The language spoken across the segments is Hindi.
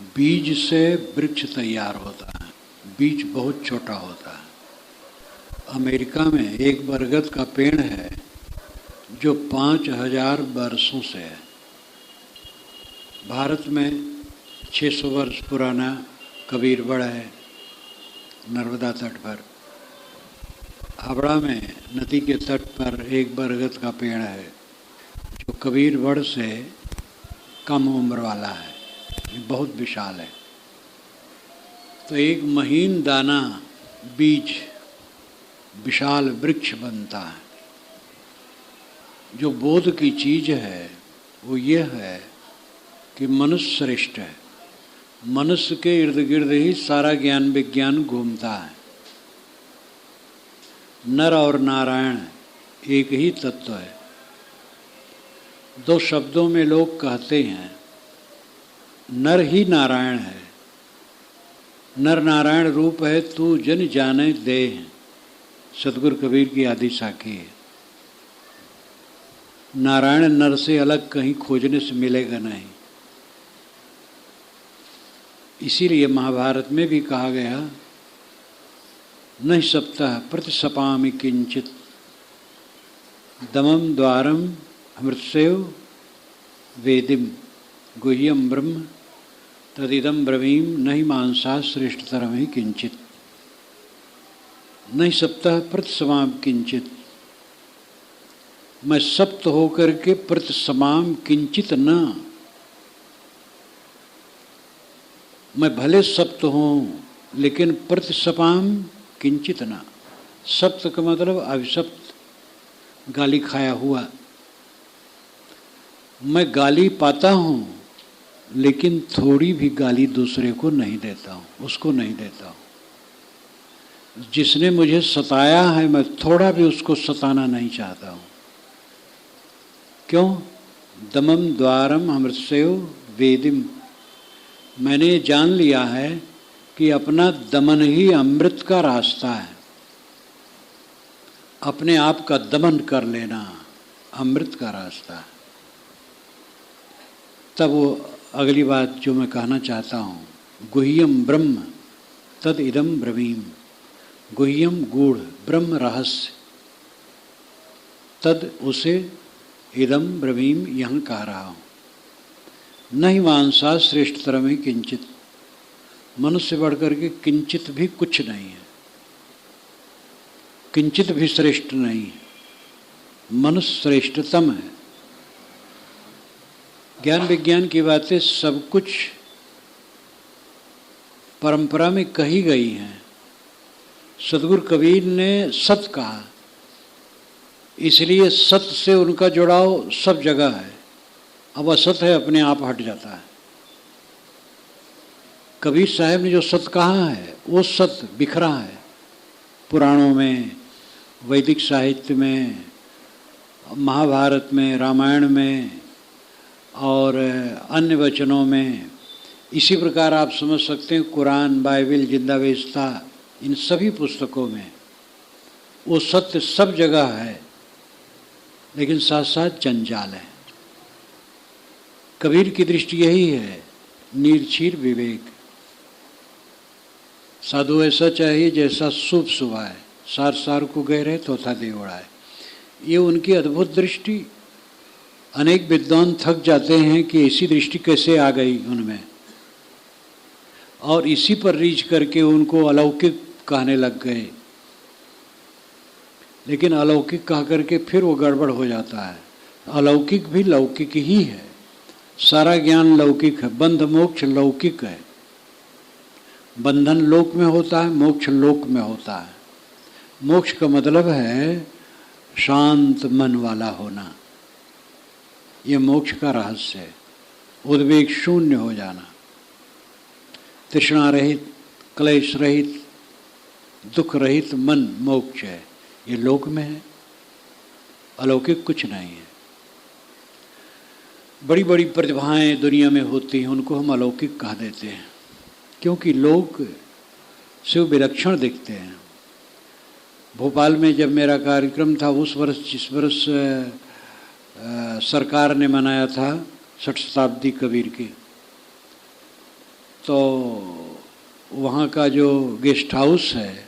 बीज से वृक्ष तैयार होता है। बीज बहुत छोटा होता है। अमेरिका में एक बरगद का पेड़ है जो 5000 वर्षों से है। भारत में 600 वर्ष पुराना कबीरवड़ है नर्मदा तट पर। हावड़ा में नदी के तट पर एक बरगद का पेड़ है जो कबीरवड़ से कम उम्र वाला है। ये बहुत विशाल है। तो एक महीन दाना बीज विशाल वृक्ष बनता है। जो बोध की चीज़ है वो ये है कि मनुष्य श्रेष्ठ है। मनुष्य के इर्द गिर्द ही सारा ज्ञान विज्ञान घूमता है। नर और नारायण एक ही तत्व है। दो शब्दों में लोग कहते हैं नर ही नारायण है। नर नारायण रूप है तू जन जाने दे। सतगुरु कबीर की आदि साखी है। नारायण नर से अलग कहीं खोजने से मिलेगा नहीं। इसीलिए महाभारत में भी कहा गया नहीं सप्तः प्रतिसपामि किंचित दमम द्वारम अमृतसेव वेदिम गुह्यम ब्रह्म तदिदम ब्रवीम नहीं मांसा श्रेष्ठतरम ही किंचित। नहीं सप्तः प्रतिसमाम किंचित। मैं सप्त होकर के प्रतिसमाम किंचित न। मैं भले सप्त हूँ लेकिन प्रतिसपाम किंचित न। सप्त का मतलब अभिशप्त, गाली खाया हुआ। मैं गाली पाता हूँ लेकिन थोड़ी भी गाली दूसरे को नहीं देता हूँ, उसको नहीं देता हूँ। जिसने मुझे सताया है मैं थोड़ा भी उसको सताना नहीं चाहता हूँ। क्यों? दमम द्वारम अमृतसेव वेदिम। मैंने ये जान लिया है कि अपना दमन ही अमृत का रास्ता है। अपने आप का दमन कर लेना अमृत का रास्ता है। तब वो अगली बात जो मैं कहना चाहता हूँ, गुह्यम ब्रह्म तद इदम ब्रवीम। गुह्यम गूढ़ ब्रह्म रहस्य, तद उसे इदम ब्रवीम यहाँ कह रहा हूँ। नहीं मानसा श्रेष्ठतरम ही किंचित। मनुष्य से बढ़कर के किंचित भी कुछ नहीं है। किंचित भी श्रेष्ठ नहीं है। मनुष्य श्रेष्ठतम है। ज्ञान विज्ञान की बातें सब कुछ परंपरा में कही गई हैं। सतगुरु कबीर ने सत कहा, इसलिए सत से उनका जुड़ाव सब जगह है। अब असत है अपने आप हट जाता है। कबीर साहब ने जो सत कहा है वो सत बिखरा है पुराणों में, वैदिक साहित्य में, महाभारत में, रामायण में और अन्य वचनों में। इसी प्रकार आप समझ सकते हैं कुरान, बाइबल, जिंदावेस्ता, इन सभी पुस्तकों में वो सत्य सब जगह है, लेकिन साथ साथ जंजाल है। कबीर की दृष्टि यही है, निर्छीर विवेक। साधु ऐसा चाहिए जैसा शुभ सुभाए, सार सार को गहरे तोथा दे उड़ाए। ये उनकी अद्भुत दृष्टि। अनेक विद्वान थक जाते हैं कि ऐसी दृष्टि कैसे आ गई उनमें, और इसी पर रीझ करके उनको अलौकिक कहने लग गए। लेकिन अलौकिक कह करके फिर वो गड़बड़ हो जाता है। अलौकिक भी लौकिक ही है। सारा ज्ञान लौकिक है। बंध मोक्ष लौकिक है। बंधन लोक में होता है, मोक्ष लोक में होता है। मोक्ष का मतलब है शांत मन वाला होना। ये मोक्ष का रहस्य है। उद्वेग शून्य हो जाना, तृष्णा रहित, क्लेश रहित, दुख रहित मन मोक्ष है। ये लोक में है, अलौकिक कुछ नहीं है। बड़ी बड़ी प्रतिभाएं दुनिया में होती हैं, उनको हम अलौकिक कह देते हैं, क्योंकि लोग शिव विलक्षण दिखते हैं। भोपाल में जब मेरा कार्यक्रम था उस वर्ष, जिस वर्ष सरकार ने मनाया था 60 शताब्दी कबीर की, तो वहाँ का जो गेस्ट हाउस है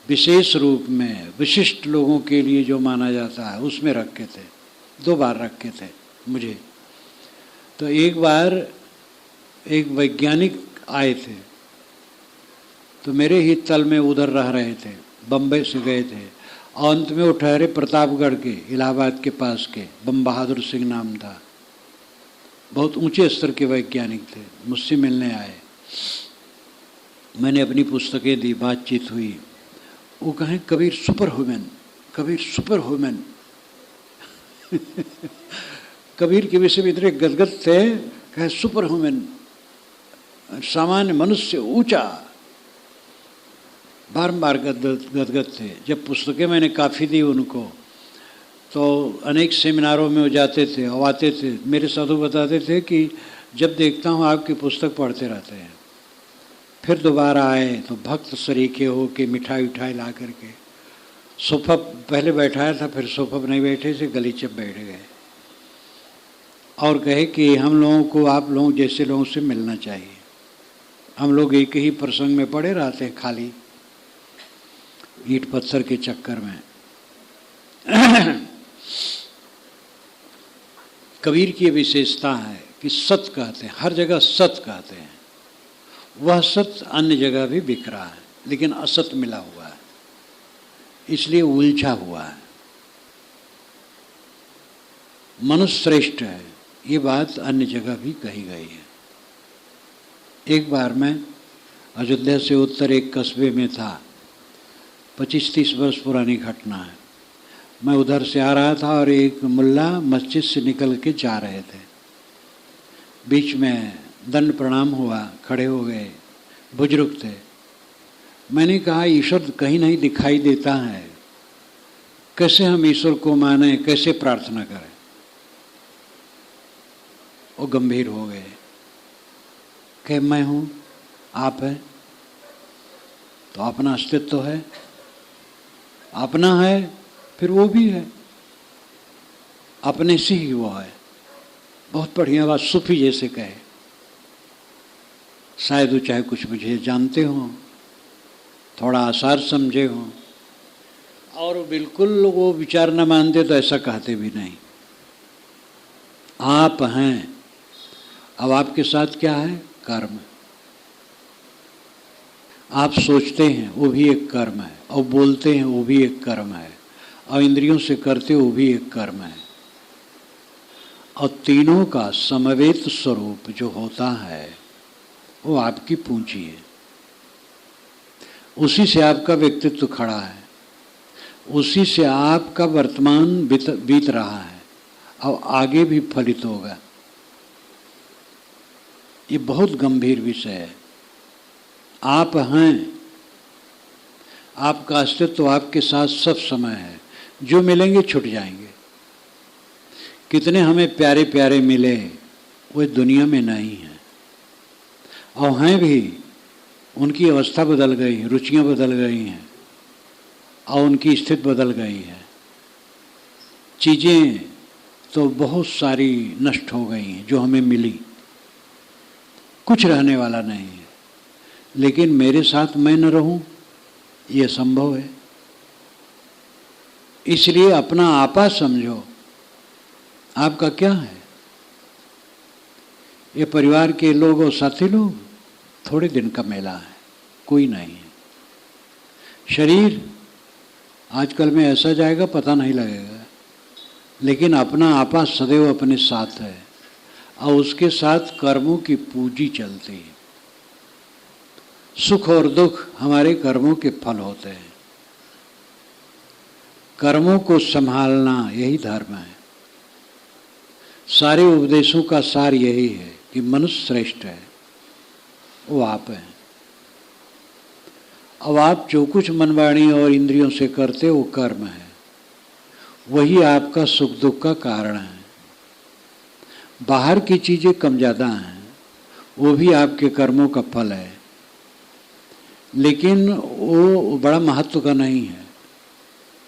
विशेष रूप में विशिष्ट लोगों के लिए जो माना जाता है उसमें रखे थे। 2 बार रखे थे मुझे। तो एक बार एक वैज्ञानिक आए थे, तो मेरे ही तल में उधर रह रहे थे, बम्बई से गए थे। और अंत में वो ठहरे प्रतापगढ़ के, इलाहाबाद के पास के, बम बहादुर सिंह नाम था। बहुत ऊंचे स्तर के वैज्ञानिक थे, मुझसे मिलने आए। मैंने अपनी पुस्तकें दी, बातचीत हुई। वो कहें Kabir super human, Kabir super human. Kabir के विषय में इतने गदगद थे, कहे सुपर ह्यूमन, सामान्य मनुष्य से ऊंचा। बारंबार गदगद थे। जब पुस्तकें मैंने काफ़ी दी उनको, तो अनेक सेमिनारों में वो जाते थे और आते थे। मेरे साधु बताते थे कि जब देखता हूँ आपकी पुस्तक पढ़ते रहते हैं। फिर दोबारा आए तो भक्त सरीखे हो के मिठाई उठाई ला करके सोफा पहले बैठाया था, फिर सोफा पर नहीं बैठे से गलीचे में बैठ गए और कहे कि हम लोगों को आप लोगों जैसे लोगों से मिलना चाहिए। हम लोग एक ही प्रसंग में पड़े रहते हैं, खाली ईंट पत्थर के चक्कर में। कबीर की विशेषता है कि सत कहते हैं, हर जगह सत कहते हैं। वह सत्य अन्य जगह भी बिक रहा है, लेकिन असत मिला हुआ है, इसलिए उलझा हुआ है। मनुष्य श्रेष्ठ है, ये बात अन्य जगह भी कही गई है। एक बार मैं अयोध्या से उत्तर एक कस्बे में था, 25-30 वर्ष पुरानी घटना है। मैं उधर से आ रहा था और एक मुल्ला मस्जिद से निकल के जा रहे थे। बीच में दंड प्रणाम हुआ, खड़े हो गए, बुजुर्ग थे। मैंने कहा ईश्वर कहीं नहीं दिखाई देता है, कैसे हम ईश्वर को माने, कैसे प्रार्थना करें। वो गंभीर हो गए, कि मैं हूँ, आप है, तो अपना अस्तित्व है, अपना है, फिर वो भी है, अपने से ही वो है। बहुत बढ़िया बात, सूफी जैसे कहे। शायद वो चाहे कुछ मुझे जानते हों, थोड़ा आसार समझे हों, और बिल्कुल वो विचार न मानते तो ऐसा कहते भी नहीं। आप हैं। अब आपके साथ क्या है? कर्म। आप सोचते हैं, वो भी एक कर्म है, और बोलते हैं, वो भी एक कर्म है, और इंद्रियों से करते वो भी एक कर्म है। और तीनों का समवेत स्वरूप जो होता है वो आपकी पूंजी है। उसी से आपका व्यक्तित्व खड़ा है, उसी से आपका वर्तमान बीत रहा है और आगे भी फलित होगा। ये बहुत गंभीर विषय है। आप हैं, आपका अस्तित्व आपके साथ सब समय है। जो मिलेंगे छूट जाएंगे। कितने हमें प्यारे प्यारे मिले, वो दुनिया में नहीं है, और हैं भी, उनकी अवस्था बदल गई, रुचियां बदल गई हैं, और उनकी स्थिति बदल गई है। चीज़ें तो बहुत सारी नष्ट हो गई हैं जो हमें मिली, कुछ रहने वाला नहीं है। लेकिन मेरे साथ मैं न रहूं, ये संभव है। इसलिए अपना आपा समझो। आपका क्या है? ये परिवार के लोग और साथी लोग थोड़े दिन का मेला है, कोई नहीं है। शरीर आजकल में ऐसा जाएगा पता नहीं लगेगा, लेकिन अपना आपा सदैव अपने साथ है, और उसके साथ कर्मों की पूंजी चलती है। सुख और दुख हमारे कर्मों के फल होते हैं। कर्मों को संभालना यही धर्म है। सारे उपदेशों का सार यही है कि मनुष्य श्रेष्ठ है, वो आप हैं। अब आप जो कुछ मनवाणी और इंद्रियों से करते वो कर्म है, वही आपका सुख दुख का कारण है। बाहर की चीज़ें कम ज़्यादा हैं, वो भी आपके कर्मों का फल है, लेकिन वो बड़ा महत्व का नहीं है।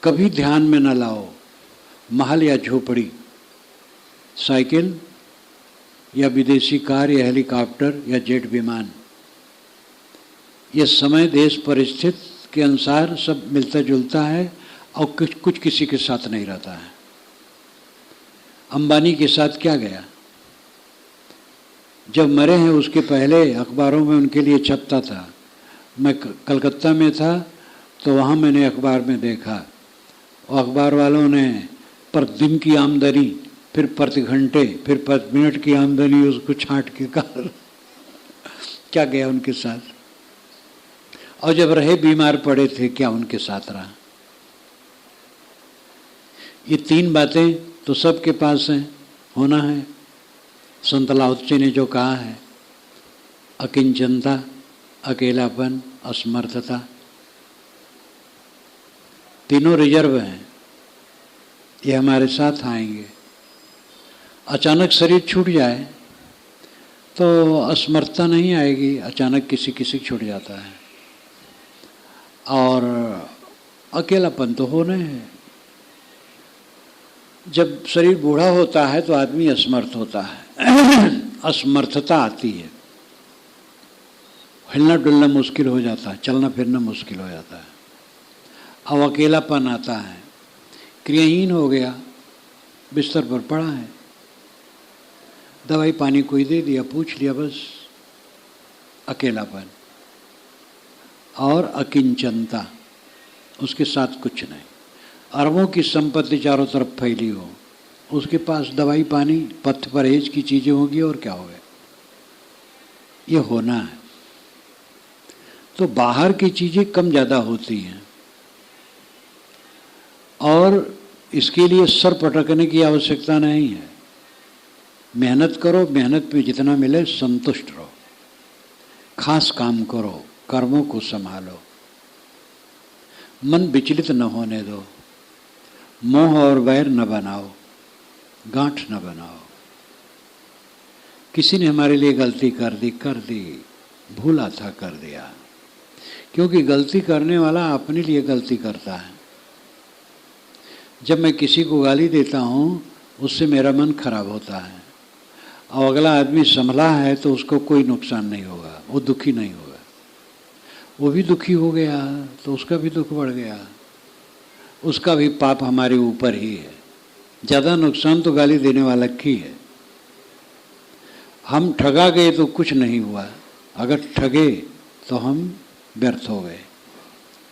कभी ध्यान में न लाओ महल या झोपड़ी, साइकिल या विदेशी कार या हेलीकॉप्टर या जेट विमान, ये समय देश परिस्थिति के अनुसार सब मिलता जुलता है और कुछ किसी के साथ नहीं रहता है। अंबानी के साथ क्या गया? जब मरे हैं उसके पहले अखबारों में उनके लिए छपता था। मैं कलकत्ता में था तो वहाँ मैंने अखबार में देखा, और अखबार वालों ने प्रति दिन की आमदनी, फिर प्रति घंटे, फिर प्रति मिनट की आमदनी उसको छांट के कहा क्या गया उनके साथ। और जब रहे बीमार पड़े थे क्या उनके साथ रहा? ये तीन बातें तो सबके पास हैं, होना है। संत लाओत्से ने जो कहा है, अकिंचनता, अकेलापन, असमर्थता, तीनों रिजर्व हैं, ये हमारे साथ आएंगे। अचानक शरीर छूट जाए तो असमर्थता नहीं आएगी, अचानक किसी किसी छूट जाता है। और अकेलापन तो होना है। जब शरीर बूढ़ा होता है तो आदमी असमर्थ होता है असमर्थता आती है, हिलना डुलना मुश्किल हो जाता है, चलना फिरना मुश्किल हो जाता है। अब अकेलापन आता है, क्रियाहीन हो गया, बिस्तर पर पड़ा है, दवाई पानी कोई दे दिया, पूछ लिया, बस अकेलापन। और अकिंचनता, उसके साथ कुछ नहीं। अरबों की संपत्ति चारों तरफ फैली हो, उसके पास दवाई पानी पथ्य परहेज की चीज़ें होगी और क्या होगा, ये होना है। तो बाहर की चीज़ें कम ज़्यादा होती हैं और इसके लिए सर पटकने की आवश्यकता नहीं है। मेहनत करो, मेहनत में जितना मिले संतुष्ट रहो, खास काम करो, कर्मों को संभालो, मन विचलित न होने दो, मोह और वैर न बनाओ, गांठ न बनाओ। किसी ने हमारे लिए गलती कर दी, भूला था कर दिया, क्योंकि गलती करने वाला अपने लिए गलती करता है। जब मैं किसी को गाली देता हूँ उससे मेरा मन खराब होता है, और अगला आदमी संभला है तो उसको कोई नुकसान नहीं होगा, वो दुखी नहीं होगा। वो भी दुखी हो गया तो उसका भी दुख बढ़ गया, उसका भी पाप हमारे ऊपर ही है। ज़्यादा नुकसान तो गाली देने वाला की है। हम ठगा गए तो कुछ नहीं हुआ, अगर ठगे तो हम व्यर्थ हो गए।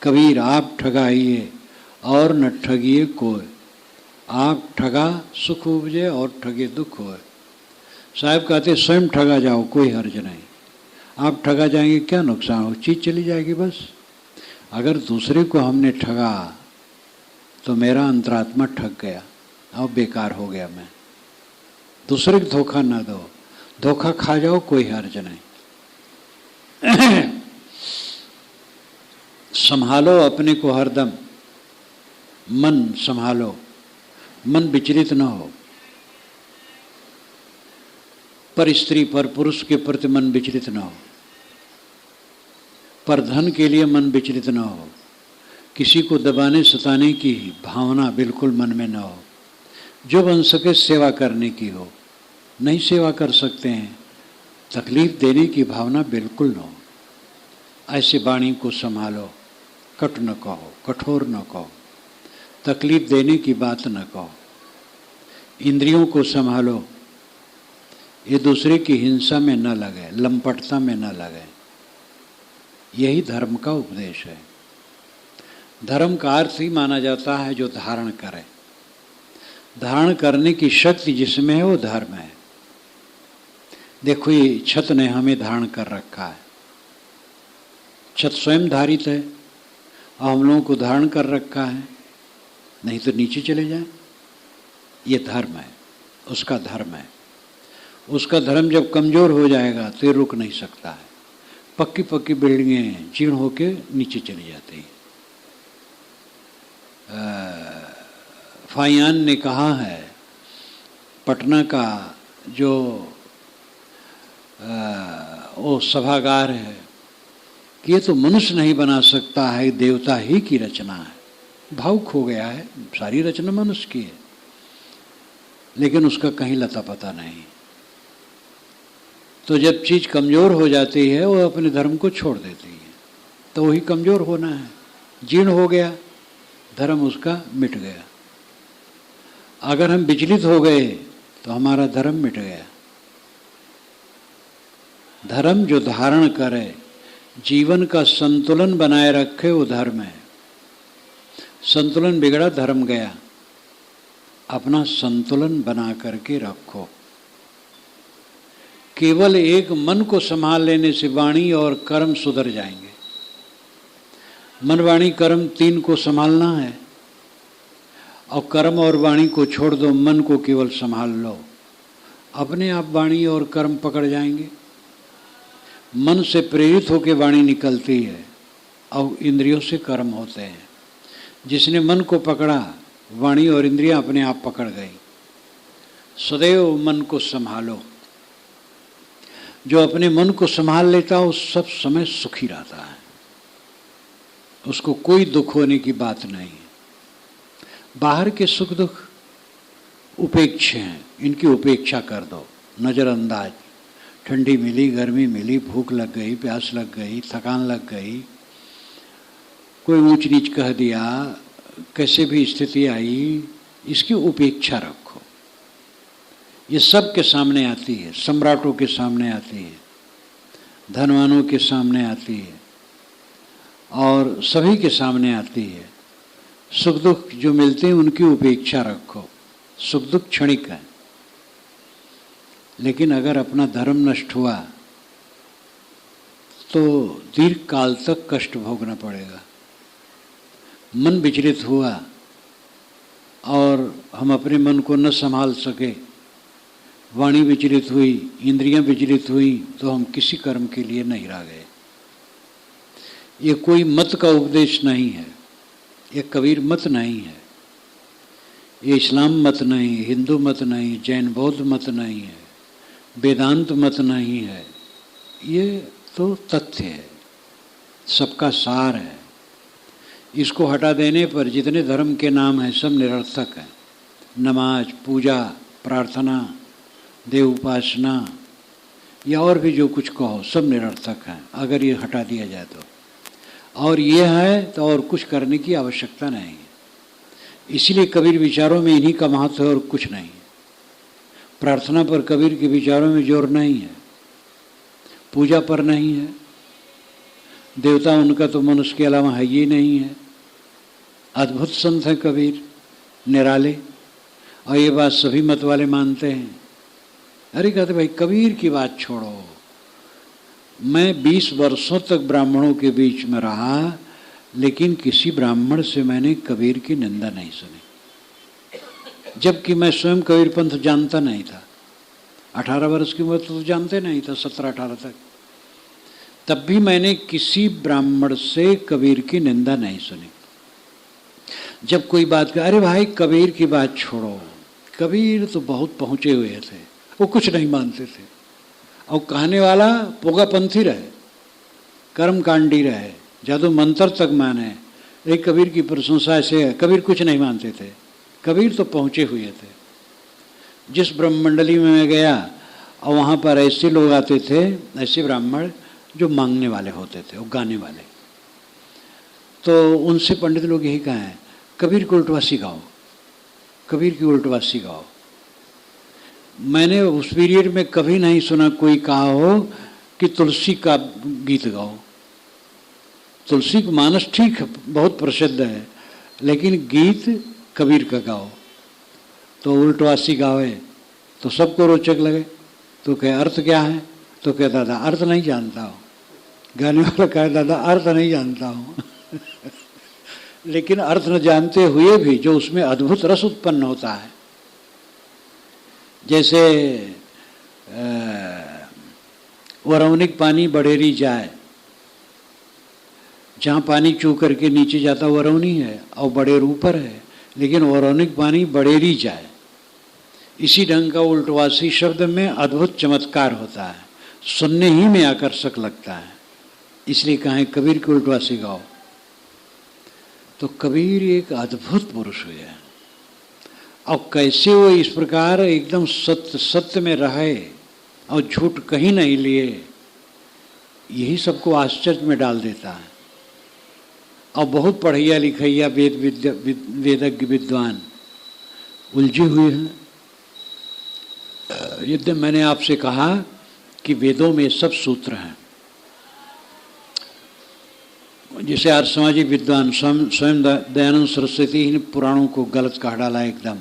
कबीर आप ठगाइए और न ठगिए कोई, आप ठगा सुख उपजे और ठगे दुख होए। साहब कहते स्वयं ठगा जाओ, कोई हर्ज नहीं। आप ठगा जाएंगे क्या नुकसान हो, चीज़ चली जाएगी बस। अगर दूसरे को हमने ठगा तो मेरा अंतरात्मा ठग गया और बेकार हो गया मैं। दूसरे को धोखा ना दो, धोखा खा जाओ कोई हर्ज नहीं। संभालो अपने को हरदम, मन संभालो, मन विचलित न हो। पर स्त्री पर पुरुष के प्रति मन विचलित न हो, पर धन के लिए मन विचलित न हो, किसी को दबाने सताने की भावना बिल्कुल मन में न हो। जो बन सके सेवा करने की हो, नहीं सेवा कर सकते हैं, तकलीफ देने की भावना बिल्कुल न हो। ऐसे वाणी को संभालो, कट न कहो, कठोर न कहो, तकलीफ देने की बात न कहो। इंद्रियों को संभालो, ये दूसरे की हिंसा में न लगे, लंपटता में न लगे। यही धर्म का उपदेश है। धर्म का अर्थ ही माना जाता है जो धारण करे। धारण करने की शक्ति जिसमें है वो धर्म है। देखो ये छत ने हमें धारण कर रखा है, छत स्वयं धारित है और हम लोगों को धारण कर रखा है, नहीं तो नीचे चले जाए। ये धर्म है, उसका धर्म है। उसका धर्म जब कमज़ोर हो जाएगा तो ये रुक नहीं सकता है। पक्की पक्की बिल्डिंगें जीर्ण होके नीचे चली जाती हैं। फाइयान ने कहा है, पटना का जो वो सभागार है, कि ये तो मनुष्य नहीं बना सकता है, देवता ही की रचना है। भावुक हो गया है, सारी रचना मनुष्य की है, लेकिन उसका कहीं लता पता नहीं। तो जब चीज़ कमज़ोर हो जाती है वो अपने धर्म को छोड़ देती है। तो वही कमज़ोर होना है। जीर्ण हो गया, धर्म उसका मिट गया। अगर हम विचलित हो गए तो हमारा धर्म मिट गया। धर्म जो धारण करे, जीवन का संतुलन बनाए रखे, वो धर्म है। संतुलन बिगड़ा, धर्म गया। अपना संतुलन बना करके रखो। केवल एक मन को संभाल लेने से वाणी और कर्म सुधर जाएंगे। मन, वाणी, कर्म तीन को संभालना है, और कर्म और वाणी को छोड़ दो, मन को केवल संभाल लो, अपने आप वाणी और कर्म पकड़ जाएंगे। मन से प्रेरित होकर वाणी निकलती है और इंद्रियों से कर्म होते हैं। जिसने मन को पकड़ा, वाणी और इंद्रियां अपने आप पकड़ गई। सदैव मन को संभालो। जो अपने मन को संभाल लेता है, वो सब समय सुखी रहता है, उसको कोई दुख होने की बात नहीं है। बाहर के सुख दुख उपेक्ष हैं, इनकी उपेक्षा कर दो, नज़रअंदाज। ठंडी मिली, गर्मी मिली, भूख लग गई, प्यास लग गई, थकान लग गई, कोई ऊंच नीच कह दिया, कैसे भी स्थिति आई, इसकी उपेक्षा रखो। ये सब के सामने आती है, सम्राटों के सामने आती है, धनवानों के सामने आती है, और सभी के सामने आती है। सुख दुख जो मिलते हैं उनकी उपेक्षा रखो। सुख दुख क्षणिक है, लेकिन अगर अपना धर्म नष्ट हुआ तो दीर्घ काल तक कष्ट भोगना पड़ेगा। मन विचलित हुआ और हम अपने मन को न संभाल सके, वाणी विचलित हुई, इंद्रियां विचलित हुई, तो हम किसी कर्म के लिए नहीं रह गए। ये कोई मत का उपदेश नहीं है, ये कबीर मत नहीं है, ये इस्लाम मत नहीं, हिंदू मत नहीं, जैन बौद्ध मत नहीं है, वेदांत मत नहीं है। ये तो तथ्य है, सबका सार है। इसको हटा देने पर जितने धर्म के नाम हैं सब निरर्थक हैं। नमाज, पूजा, प्रार्थना, देव उपासना या और भी जो कुछ कहो, सब निरर्थक हैं अगर ये हटा दिया जाए तो। और ये है तो और कुछ करने की आवश्यकता नहीं है। इसीलिए कबीर विचारों में इन्हीं का महत्व है और कुछ नहीं है। प्रार्थना पर कबीर के विचारों में जोर नहीं है, पूजा पर नहीं है, देवता उनका तो मनुष्य के अलावा है ही नहीं है। अद्भुत संत है कबीर, निराले, और ये बात सभी मत वाले मानते हैं। अरे कहते भाई कबीर की बात छोड़ो, मैं 20 वर्षों तक ब्राह्मणों के बीच में रहा, लेकिन किसी ब्राह्मण से मैंने कबीर की निंदा नहीं सुनी, जबकि मैं स्वयं कबीर पंथ जानता नहीं था। 18 वर्ष की उम्र तो जानते नहीं था, 17-18 तक। तब भी मैंने किसी ब्राह्मण से कबीर की निंदा नहीं सुनी। जब कोई बात करे, अरे भाई कबीर की बात छोड़ो, कबीर तो बहुत पहुँचे हुए थे, वो कुछ नहीं मानते थे, और कहने वाला पोगापंथी रहे, कर्मकांडी रहे, जादू मंत्र तक माने। एक कबीर की प्रशंसा ऐसे है, कबीर कुछ नहीं मानते थे, कबीर तो पहुँचे हुए थे। जिस ब्रह्ममंडली में मैं गया और वहाँ पर ऐसे लोग आते थे, ऐसे ब्राह्मण जो मांगने वाले होते थे, वो गाने वाले, तो उनसे पंडित लोग यही कहा है, कबीर की उल्टवासी गाओ, कबीर की उल्टवासी गाओ। मैंने उस पीरियड में कभी नहीं सुना कोई कहा हो कि तुलसी का गीत गाओ। तुलसी का मानस ठीक है, बहुत प्रसिद्ध है, लेकिन गीत कबीर का गाओ। तो उल्टवासी गावे तो सबको रोचक लगे। तो कहे अर्थ क्या है? तो कहे दादा अर्थ नहीं जानता हूँ। गाने वाला कहे दादा अर्थ नहीं जानता हूँ लेकिन अर्थ न जानते हुए भी जो उसमें अद्भुत रस उत्पन्न होता है, जैसे वरौनिक पानी बड़ेरी जाए, जहाँ पानी चू करके नीचे जाता वरौनी है और बड़ेर ऊपर है, लेकिन वरौनिक पानी बड़ेरी जाए। इसी ढंग का उल्टवासी शब्द में अद्भुत चमत्कार होता है, सुनने ही में आकर्षक लगता है। इसलिए कहें कबीर की उल्टवासी गाओ। तो कबीर एक अद्भुत पुरुष हुए हैं, और कैसे वो इस प्रकार एकदम सत्य सत्य में रहे और झूठ कहीं नहीं लिए, यही सबको आश्चर्य में डाल देता है। और बहुत पढ़ैया लिखैया वेदज्ञ विद्वान उलझे हुए हैं। यद्यपि मैंने आपसे कहा कि वेदों में सब सूत्र हैं। जैसे आज सामाजिक विद्वान स्वयं दयानंद सरस्वती ही ने पुराणों को गलत कहा डाला एकदम,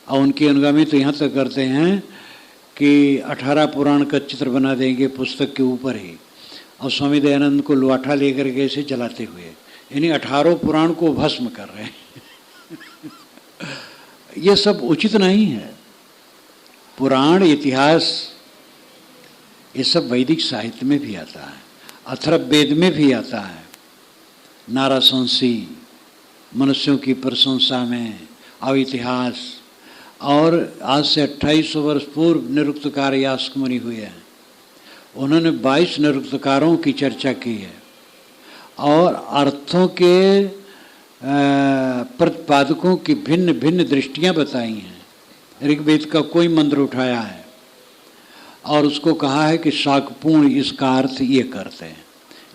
और उनके अनुगामी तो यहाँ तक करते हैं कि 18 पुराण का चित्र बना देंगे पुस्तक के ऊपर ही, और स्वामी दयानंद को लुआठा लेकर के ऐसे जलाते हुए यानी 18 पुराण को भस्म कर रहे हैं। ये सब उचित नहीं है। पुराण इतिहास ये सब वैदिक साहित्य में भी आता है, अथर्ववेद में भी आता है, नाराशंसी मनुष्यों की प्रशंसा में, और इतिहास। और आज से 2800 वर्ष पूर्व निरुक्तकार यास्क मुनि हुए हैं, उन्होंने 22 निरुक्तकारों की चर्चा की है और अर्थों के प्रतिपादकों की भिन्न भिन्न दृष्टियां बताई हैं। ऋग्वेद का कोई मंत्र उठाया है और उसको कहा है कि शाकपूर्ण इसका अर्थ ये करते हैं,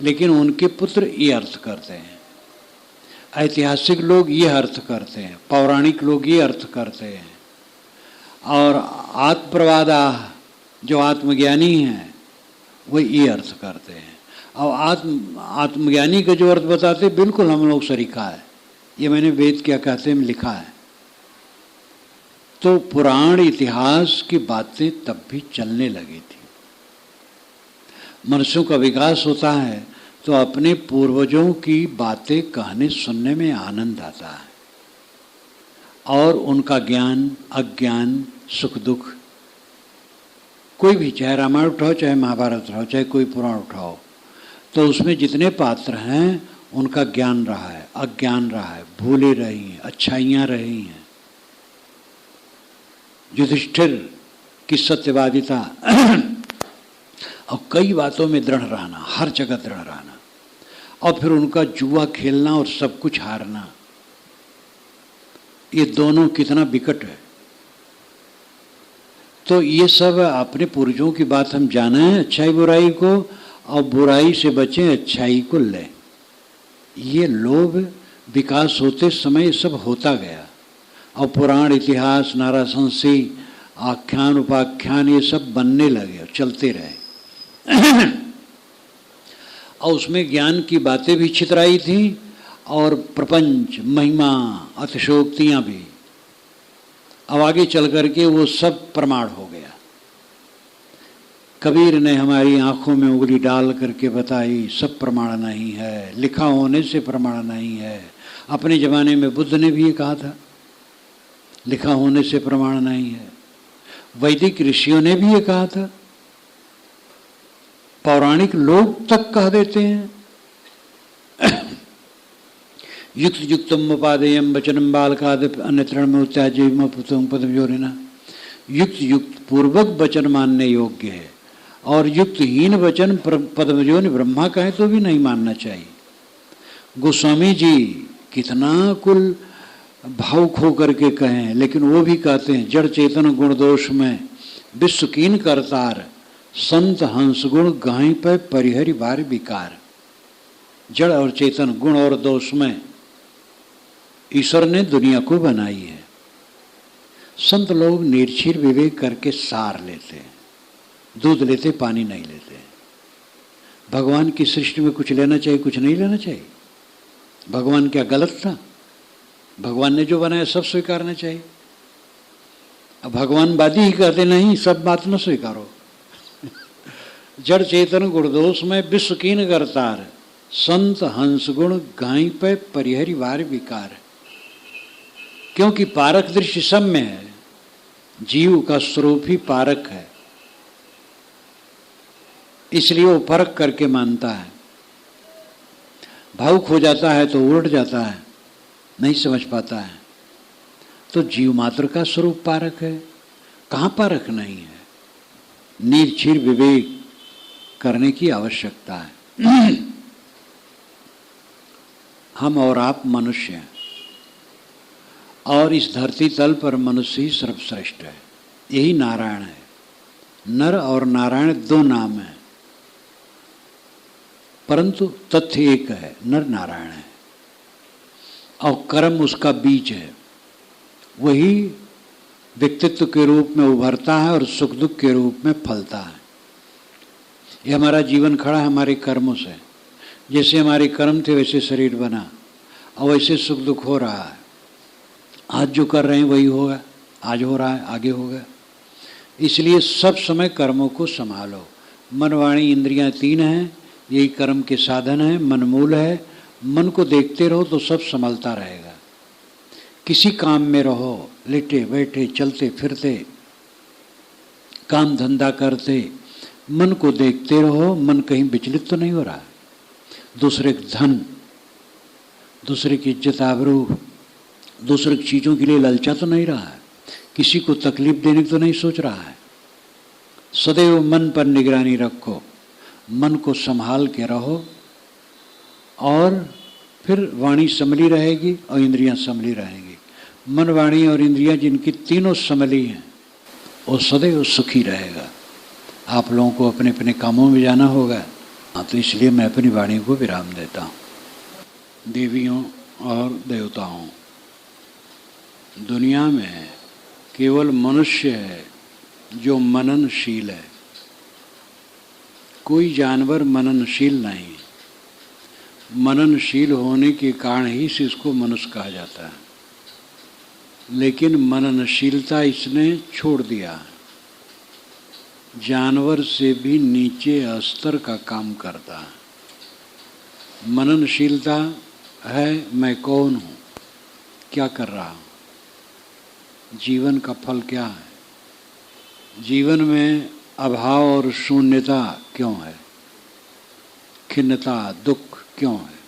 लेकिन उनके पुत्र ये अर्थ करते हैं। ऐतिहासिक लोग ये अर्थ करते हैं, पौराणिक लोग ये अर्थ करते हैं, और आत्मप्रवादा जो आत्मज्ञानी हैं वो ये अर्थ करते हैं। और आत्मज्ञानी का जो अर्थ बताते बिल्कुल हम लोग सरीखा है। ये मैंने वेद क्या कहते हैं में लिखा है। तो पुराण इतिहास की बातें तब भी चलने लगी थी। मनुष्यों का विकास होता है तो अपने पूर्वजों की बातें कहने सुनने में आनंद आता है, और उनका ज्ञान अज्ञान सुख दुख, कोई भी, चाहे रामायण उठाओ चाहे महाभारत उठाओ चाहे कोई पुराण उठाओ, तो उसमें जितने पात्र हैं उनका ज्ञान रहा है, अज्ञान रहा है, भूले रही हैं, अच्छाइयाँ रही हैं। युधिष्ठिर की सत्यवादिता और कई बातों में दृढ़ रहना, हर जगह दृढ़ रहना, और फिर उनका जुआ खेलना और सब कुछ हारना, ये दोनों कितना विकट है। तो ये सब अपने पूर्वजों की बात हम जाने अच्छाई बुराई को, और बुराई से बचें अच्छाई को लें। ये लोभ विकास होते समय सब होता गया, और पुराण इतिहास नाराशंसी आख्यान उपाख्यान ये सब बनने लगे, चलते रहे। और उसमें ज्ञान की बातें भी छितराई थी, और प्रपंच महिमा अतिशयोक्तियाँ भी। अब आगे चल करके वो सब प्रमाण हो गया। कबीर ने हमारी आंखों में उंगली डाल करके बताई सब प्रमाण नहीं है, लिखा होने से प्रमाण नहीं है। अपने ज़माने में बुद्ध ने भी ये कहा था, लिखा होने से प्रमाण नहीं है। वैदिक ऋषियों ने भी ये कहा था, पौराणिक लोग तक कह देते हैं। युक्त युक्तम उपादेयम वचनम बालकाद अन्यत्रण में उत्याज्य पदम जोरिना। युक्त युक्त पूर्वक वचन मानने योग्य है, और युक्तहीन वचन पद्मजोनि ब्रह्मा कहे तो भी नहीं मानना चाहिए। गोस्वामी जी कितना कुल भाव खो करके कहें, लेकिन वो भी कहते हैं जड़ चेतन गुण दोष में विश्व कीन करतार, संत हंस गुण गाय पे परिहरि बार विकार। जड़ और चेतन गुण और दोष में ईश्वर ने दुनिया को बनाई है। संत लोग निर्क्षीर विवेक करके सार लेते हैं, दूध लेते पानी नहीं लेते। भगवान की सृष्टि में कुछ लेना चाहिए कुछ नहीं लेना चाहिए। भगवान क्या गलत था? भगवान ने जो बनाया सब स्वीकारना चाहिए। अब भगवानवादी ही कहते नहीं सब बात न स्वीकारो। जड़ चेतन गुणदोष में विश्व कीन करतार, संत हंस गुण गाय पे परिहरि वार विकार। क्योंकि पारक दृष्टि सब में है, जीव का स्वरूप ही पारक है, इसलिए वो परख करके मानता है। भावुक हो जाता है तो उलट जाता है, नहीं समझ पाता है। तो जीव मात्र का स्वरूप पारक है, कहाँ पारक नहीं है। निर्क्षीर विवेक करने की आवश्यकता है। हम और आप मनुष्य हैं, और इस धरती तल पर मनुष्य ही सर्वश्रेष्ठ है। यही नारायण है। नर और नारायण दो नाम हैं। परंतु तथ्य एक है, नर नारायण है और कर्म उसका बीज है। वही व्यक्तित्व के रूप में उभरता है और सुख दुख के रूप में फलता है। ये हमारा जीवन खड़ा है हमारे कर्मों से। जैसे हमारे कर्म थे वैसे शरीर बना और वैसे सुख दुख हो रहा है। आज जो कर रहे हैं वही होगा, आज हो रहा है आगे होगा। इसलिए सब समय कर्मों को संभालो। मन वाणी इंद्रियां तीन हैं, यही कर्म के साधन हैं। मन मूल है, मन को देखते रहो तो सब संभलता रहेगा। किसी काम में रहो, लेटे बैठे चलते फिरते काम धंधा करते, मन को देखते रहो। मन कहीं विचलित तो नहीं हो रहा है, दूसरे के धन, दूसरे की इज्जत आबरू, दूसरे की चीज़ों के लिए ललचा तो नहीं रहा है, किसी को तकलीफ देने की तो नहीं सोच रहा है। सदैव मन पर निगरानी रखो, मन को संभाल के रहो और फिर वाणी संभली रहेगी और इंद्रियां संभली रहेंगी। मन वाणी और इंद्रियां जिनकी तीनों संभली हैं वो सदैव सुखी रहेगा। आप लोगों को अपने अपने कामों में जाना होगा, तो इसलिए मैं अपनी वाणी को विराम देता हूँ। देवियों और देवताओं, दुनिया में केवल मनुष्य है जो मननशील है, कोई जानवर मननशील नहीं। मननशील होने के कारण ही से इसको मनुष्य कहा जाता है, लेकिन मननशीलता इसने छोड़ दिया। जानवर से भी नीचे स्तर का काम करता है। मननशीलता है मैं कौन हूँ, क्या कर रहा हूँ, जीवन का फल क्या है, जीवन में अभाव और शून्यता क्यों है, खिन्नता दुख क्यों है,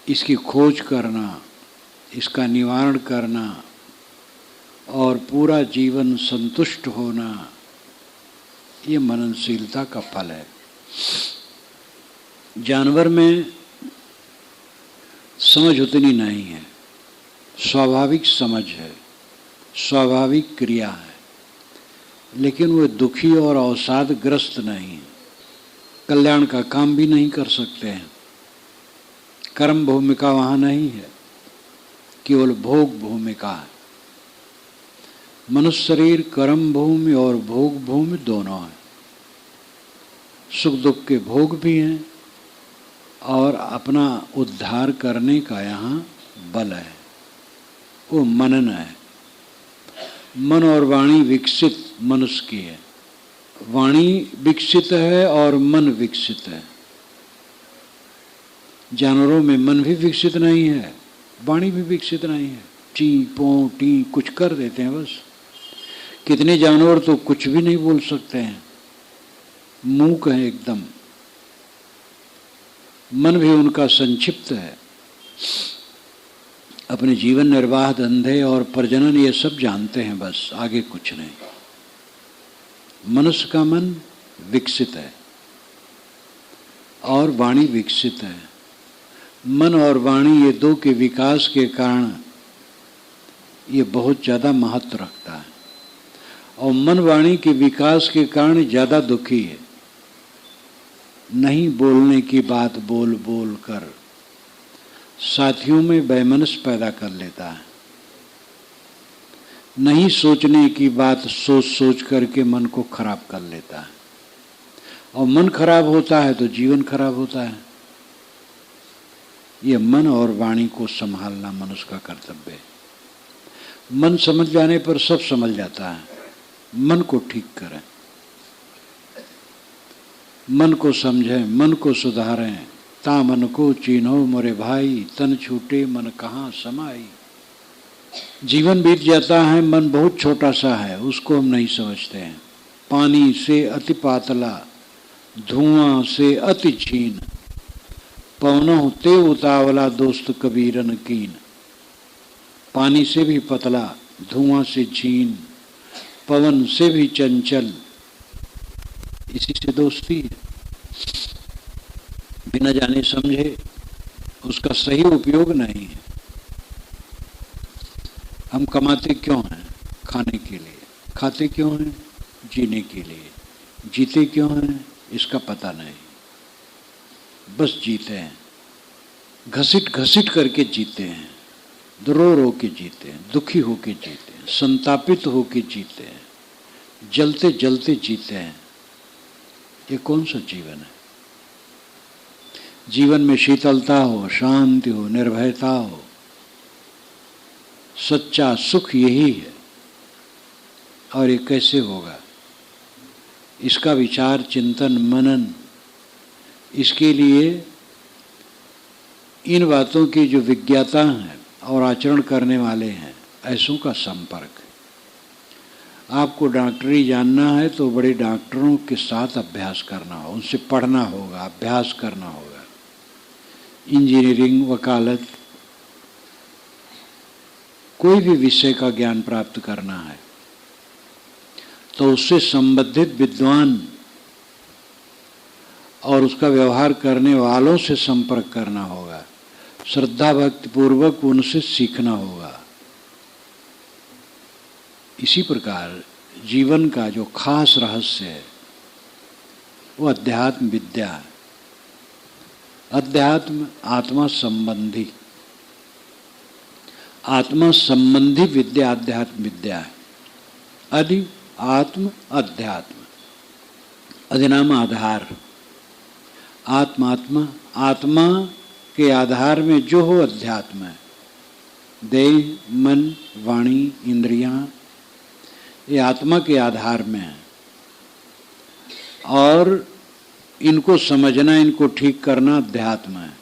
इसकी खोज करना, इसका निवारण करना और पूरा जीवन संतुष्ट होना, ये मननशीलता का फल है। जानवर में समझ उतनी नहीं है, स्वाभाविक समझ है, स्वाभाविक क्रिया है, लेकिन वो दुखी और अवसादग्रस्त नहीं है, कल्याण का काम भी नहीं कर सकते हैं। कर्म भूमिका वहाँ नहीं है, केवल भोग भूमिका है। मनुष्य शरीर कर्म भूमि और भोग भूमि दोनों है। सुख दुख के भोग भी हैं और अपना उद्धार करने का यहाँ बल है, वो मनन है। मन और वाणी विकसित मनुष्य की है, वाणी विकसित है और मन विकसित है। जानवरों में मन भी विकसित नहीं है, वाणी भी विकसित नहीं है, ची पो टी कुछ कर देते हैं बस। कितने जानवर तो कुछ भी नहीं बोल सकते हैं, मूक है एकदम। मन भी उनका संक्षिप्त है, अपने जीवन निर्वाह धंधे और प्रजनन ये सब जानते हैं बस, आगे कुछ नहीं। मनुष्य का मन विकसित है और वाणी विकसित है। मन और वाणी ये दो के विकास के कारण ये बहुत ज़्यादा महत्व रखता है और मन वाणी के विकास के कारण ज़्यादा दुखी है। नहीं बोलने की बात बोल बोल कर साथियों में वैमनस्य पैदा कर लेता है। नहीं सोचने की बात सोच सोच करके मन को खराब कर लेता है और मन खराब होता है तो जीवन खराब होता है। ये मन और वाणी को संभालना मनुष्य का कर्तव्य है। मन समझ जाने पर सब समझ जाता है। मन को ठीक करें, मन को समझें, मन को सुधारें। ता मन को चीन्हो मोरे भाई, तन छूटे मन कहाँ समाई। जीवन बीत जाता है, मन बहुत छोटा सा है, उसको हम नहीं समझते हैं। पानी से अति पातला, धुआं से अति छीन, पवनों ते उतावला दोस्त कबीरन कीन। पानी से भी पतला, धुआं से छीन, पवन से भी चंचल, इसी से दोस्ती है। बिना जाने समझे उसका सही उपयोग नहीं है। हम कमाते क्यों हैं? खाने के लिए। खाते क्यों हैं? जीने के लिए। जीते क्यों हैं? इसका पता नहीं। बस जीते हैं, घसीट घसीट करके जीते हैं, रो रो के जीते हैं, दुखी होके जीते हैं, संतापित होके जीते हैं, जलते जलते जीते हैं। ये कौन सा जीवन है? जीवन में शीतलता हो, शांति हो, निर्भयता हो, सच्चा सुख यही है। और ये कैसे होगा? इसका विचार, चिंतन, मनन, इसके लिए इन बातों की जो विज्ञाता हैं और आचरण करने वाले हैं, ऐसों का संपर्क। आपको डॉक्टरी जानना है तो बड़े डॉक्टरों के साथ अभ्यास करना हो, उनसे पढ़ना होगा, अभ्यास करना होगा। इंजीनियरिंग, वकालत, कोई भी विषय का ज्ञान प्राप्त करना है तो उससे संबंधित विद्वान और उसका व्यवहार करने वालों से संपर्क करना होगा, श्रद्धा भक्ति पूर्वक उनसे सीखना होगा। इसी प्रकार जीवन का जो खास रहस्य है वो अध्यात्म विद्या है। अध्यात्म आत्मा संबंधी, आत्मा संबंधी विद्या अध्यात्म विद्या है। अधि आत्म अध्यात्म, अधिनाम आधार, आत्मात्मा, आत्मा के आधार में जो हो अध्यात्म है। देह, मन, वाणी, इंद्रियां, ये आत्मा के आधार में है। और इनको समझना, इनको ठीक करना अध्यात्म है।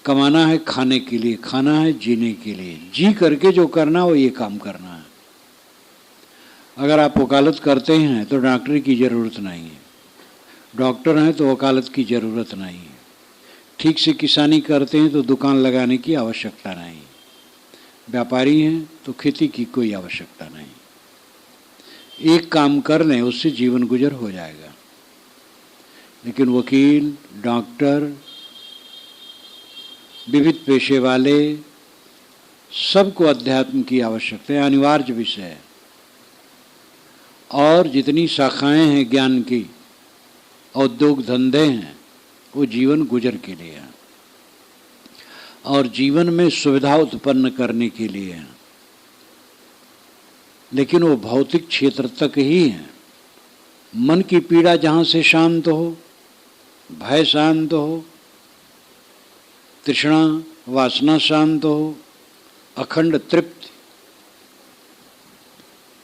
कमाना है खाने के लिए, खाना है जीने के लिए, जी करके जो करना वो ये काम करना है। अगर आप वकालत करते हैं तो डॉक्टरी की ज़रूरत नहीं है, डॉक्टर हैं तो वकालत की ज़रूरत नहीं है, ठीक से किसानी करते हैं तो दुकान लगाने की आवश्यकता नहीं, व्यापारी हैं तो खेती की कोई आवश्यकता नहीं। एक काम कर लें उससे जीवन गुजर हो जाएगा। लेकिन वकील, डॉक्टर, विविध पेशे वाले, सबको अध्यात्म की आवश्यकता है, अनिवार्य विषय है। और जितनी शाखाएं हैं ज्ञान की, उद्योग धंधे हैं, वो जीवन गुजर के लिए हैं और जीवन में सुविधा उत्पन्न करने के लिए हैं। लेकिन वो भौतिक क्षेत्र तक ही हैं। मन की पीड़ा जहाँ से शांत हो, भय शांत हो, तृष्णा वासना शांत हो, अखंड तृप्ति,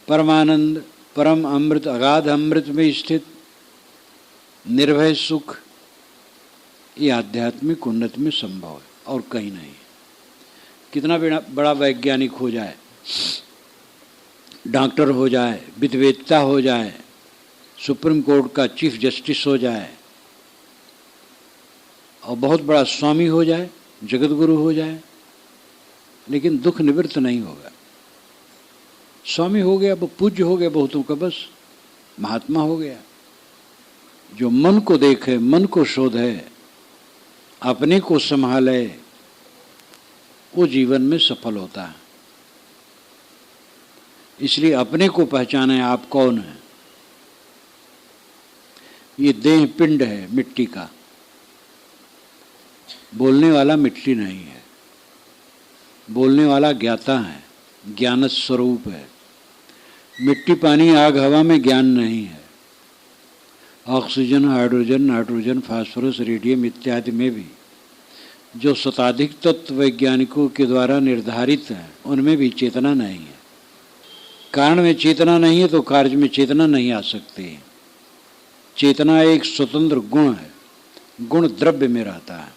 परमानंद, परम अमृत, अगाध अमृत में स्थित निर्भय सुख, ये आध्यात्मिक उन्नति में संभव है और कहीं नहीं। कितना बड़ा वैज्ञानिक हो जाए, डॉक्टर हो जाए, विद्वेत्ता हो जाए, सुप्रीम कोर्ट का चीफ जस्टिस हो जाए और बहुत बड़ा स्वामी हो जाए, जगत गुरु हो जाए, लेकिन दुख निवृत्त नहीं होगा। स्वामी हो गया, वो पूज्य हो गया बहुतों का, बस महात्मा हो गया। जो मन को देखे, मन को शोधे, अपने को संभाले, वो जीवन में सफल होता है। इसलिए अपने को पहचाने आप कौन है। ये देह पिंड है मिट्टी का, बोलने वाला मिट्टी नहीं है, बोलने वाला ज्ञाता है, ज्ञान स्वरूप है। मिट्टी, पानी, आग, हवा में ज्ञान नहीं है। Oxygen, hydrogen, nitrogen, phosphorus, radium इत्यादि में भी जो शताधिक तत्व वैज्ञानिकों के द्वारा निर्धारित है, उनमें भी चेतना नहीं है। कारण में चेतना नहीं है तो कार्य में चेतना नहीं आ सकती। चेतना एक स्वतंत्र गुण है, गुण द्रव्य में रहता है।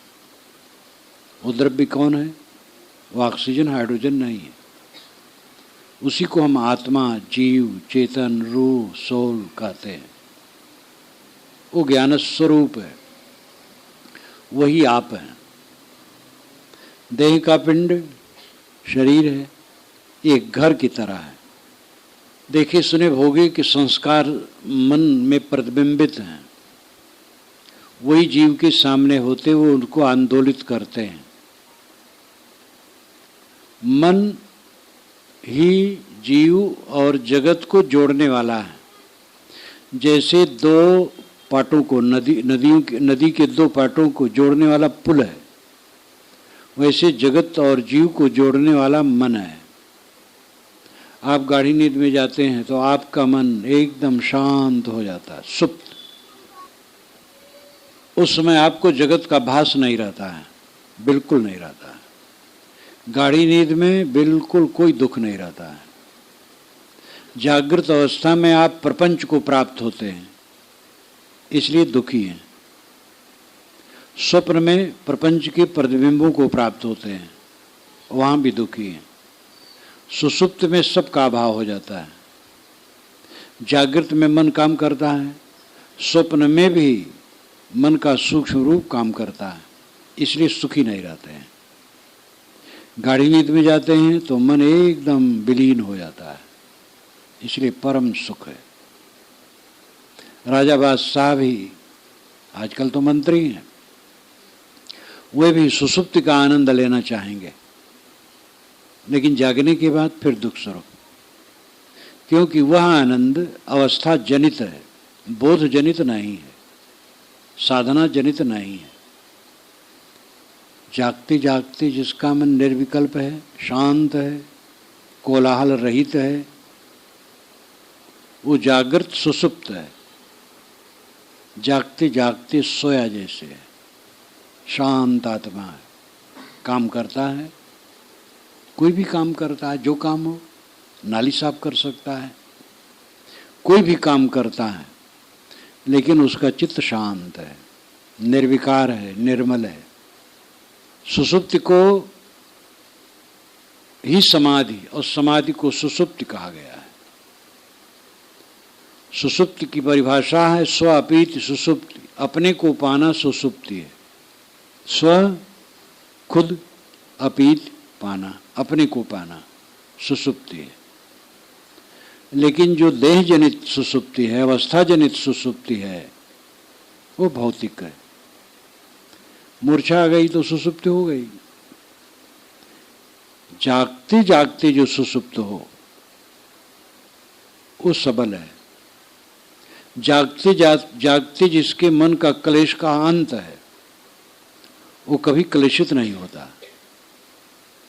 वो द्रव्य कौन है? वो ऑक्सीजन, हाइड्रोजन नहीं है। उसी को हम आत्मा, जीव, चेतन, रूह, सोल कहते हैं। वो ज्ञान स्वरूप है, वही आप हैं। देह का पिंड शरीर है, एक घर की तरह है। देखे सुने भोगे कि संस्कार मन में प्रतिबिंबित हैं, वही जीव के सामने होते वो उनको आंदोलित करते हैं। मन ही जीव और जगत को जोड़ने वाला है। जैसे दो पाटों को नदी के दो पाटों को जोड़ने वाला पुल है, वैसे जगत और जीव को जोड़ने वाला मन है। आप गाढ़ी नींद में जाते हैं तो आपका मन एकदम शांत हो जाता है, सुप्त। उस समय आपको जगत का भास नहीं रहता है, बिल्कुल नहीं रहता है। गाढ़ी नींद में बिल्कुल कोई दुख नहीं रहता है। जागृत अवस्था में आप प्रपंच को प्राप्त होते हैं, इसलिए दुखी हैं। स्वप्न में प्रपंच के प्रतिबिंबों को प्राप्त होते हैं, वहाँ भी दुखी हैं। सुषुप्त में सबका अभाव हो जाता है। जागृत में मन काम करता है, स्वप्न में भी मन का सूक्ष्म रूप काम करता है, इसलिए सुखी नहीं रहते हैं। गाढ़ी नींद में जाते हैं तो मन एकदम विलीन हो जाता है, इसलिए परम सुख है। राजा बादशाह भी, आजकल तो मंत्री हैं, वे भी सुषुप्ति का आनंद लेना चाहेंगे, लेकिन जागने के बाद फिर दुख स्वरूप, क्योंकि वह आनंद अवस्था जनित है, बोध जनित नहीं है, साधना जनित नहीं है। जागते जागते जिसका मन निर्विकल्प है, शांत है, कोलाहल रहित है, वो जागृत सुषुप्त है। जागते जागते सोया जैसे है, शांत आत्मा है, काम करता है, कोई भी काम करता है, जो काम हो, नाली साफ कर सकता है, कोई भी काम करता है, लेकिन उसका चित्त शांत है, निर्विकार है, निर्मल है। सुषुप्ति को ही समाधि, और समाधि को सुषुप्ति कहा गया है। सुषुप्ति की परिभाषा है स्व अपीति सुषुप्ति, अपने को पाना सुषुप्ति है। स्व खुद, अपीति पाना, अपने को पाना सुषुप्ति है। लेकिन जो देह जनित सुषुप्ति है, अवस्था जनित सुषुप्ति है, वो भौतिक है। मूर्छा आ गई तो सुषुप्ति हो गई। जागते जागते जो सुषुप्त हो वो सबल है। जागते जागते जिसके मन का क्लेश का अंत है, वो कभी क्लेशित नहीं होता।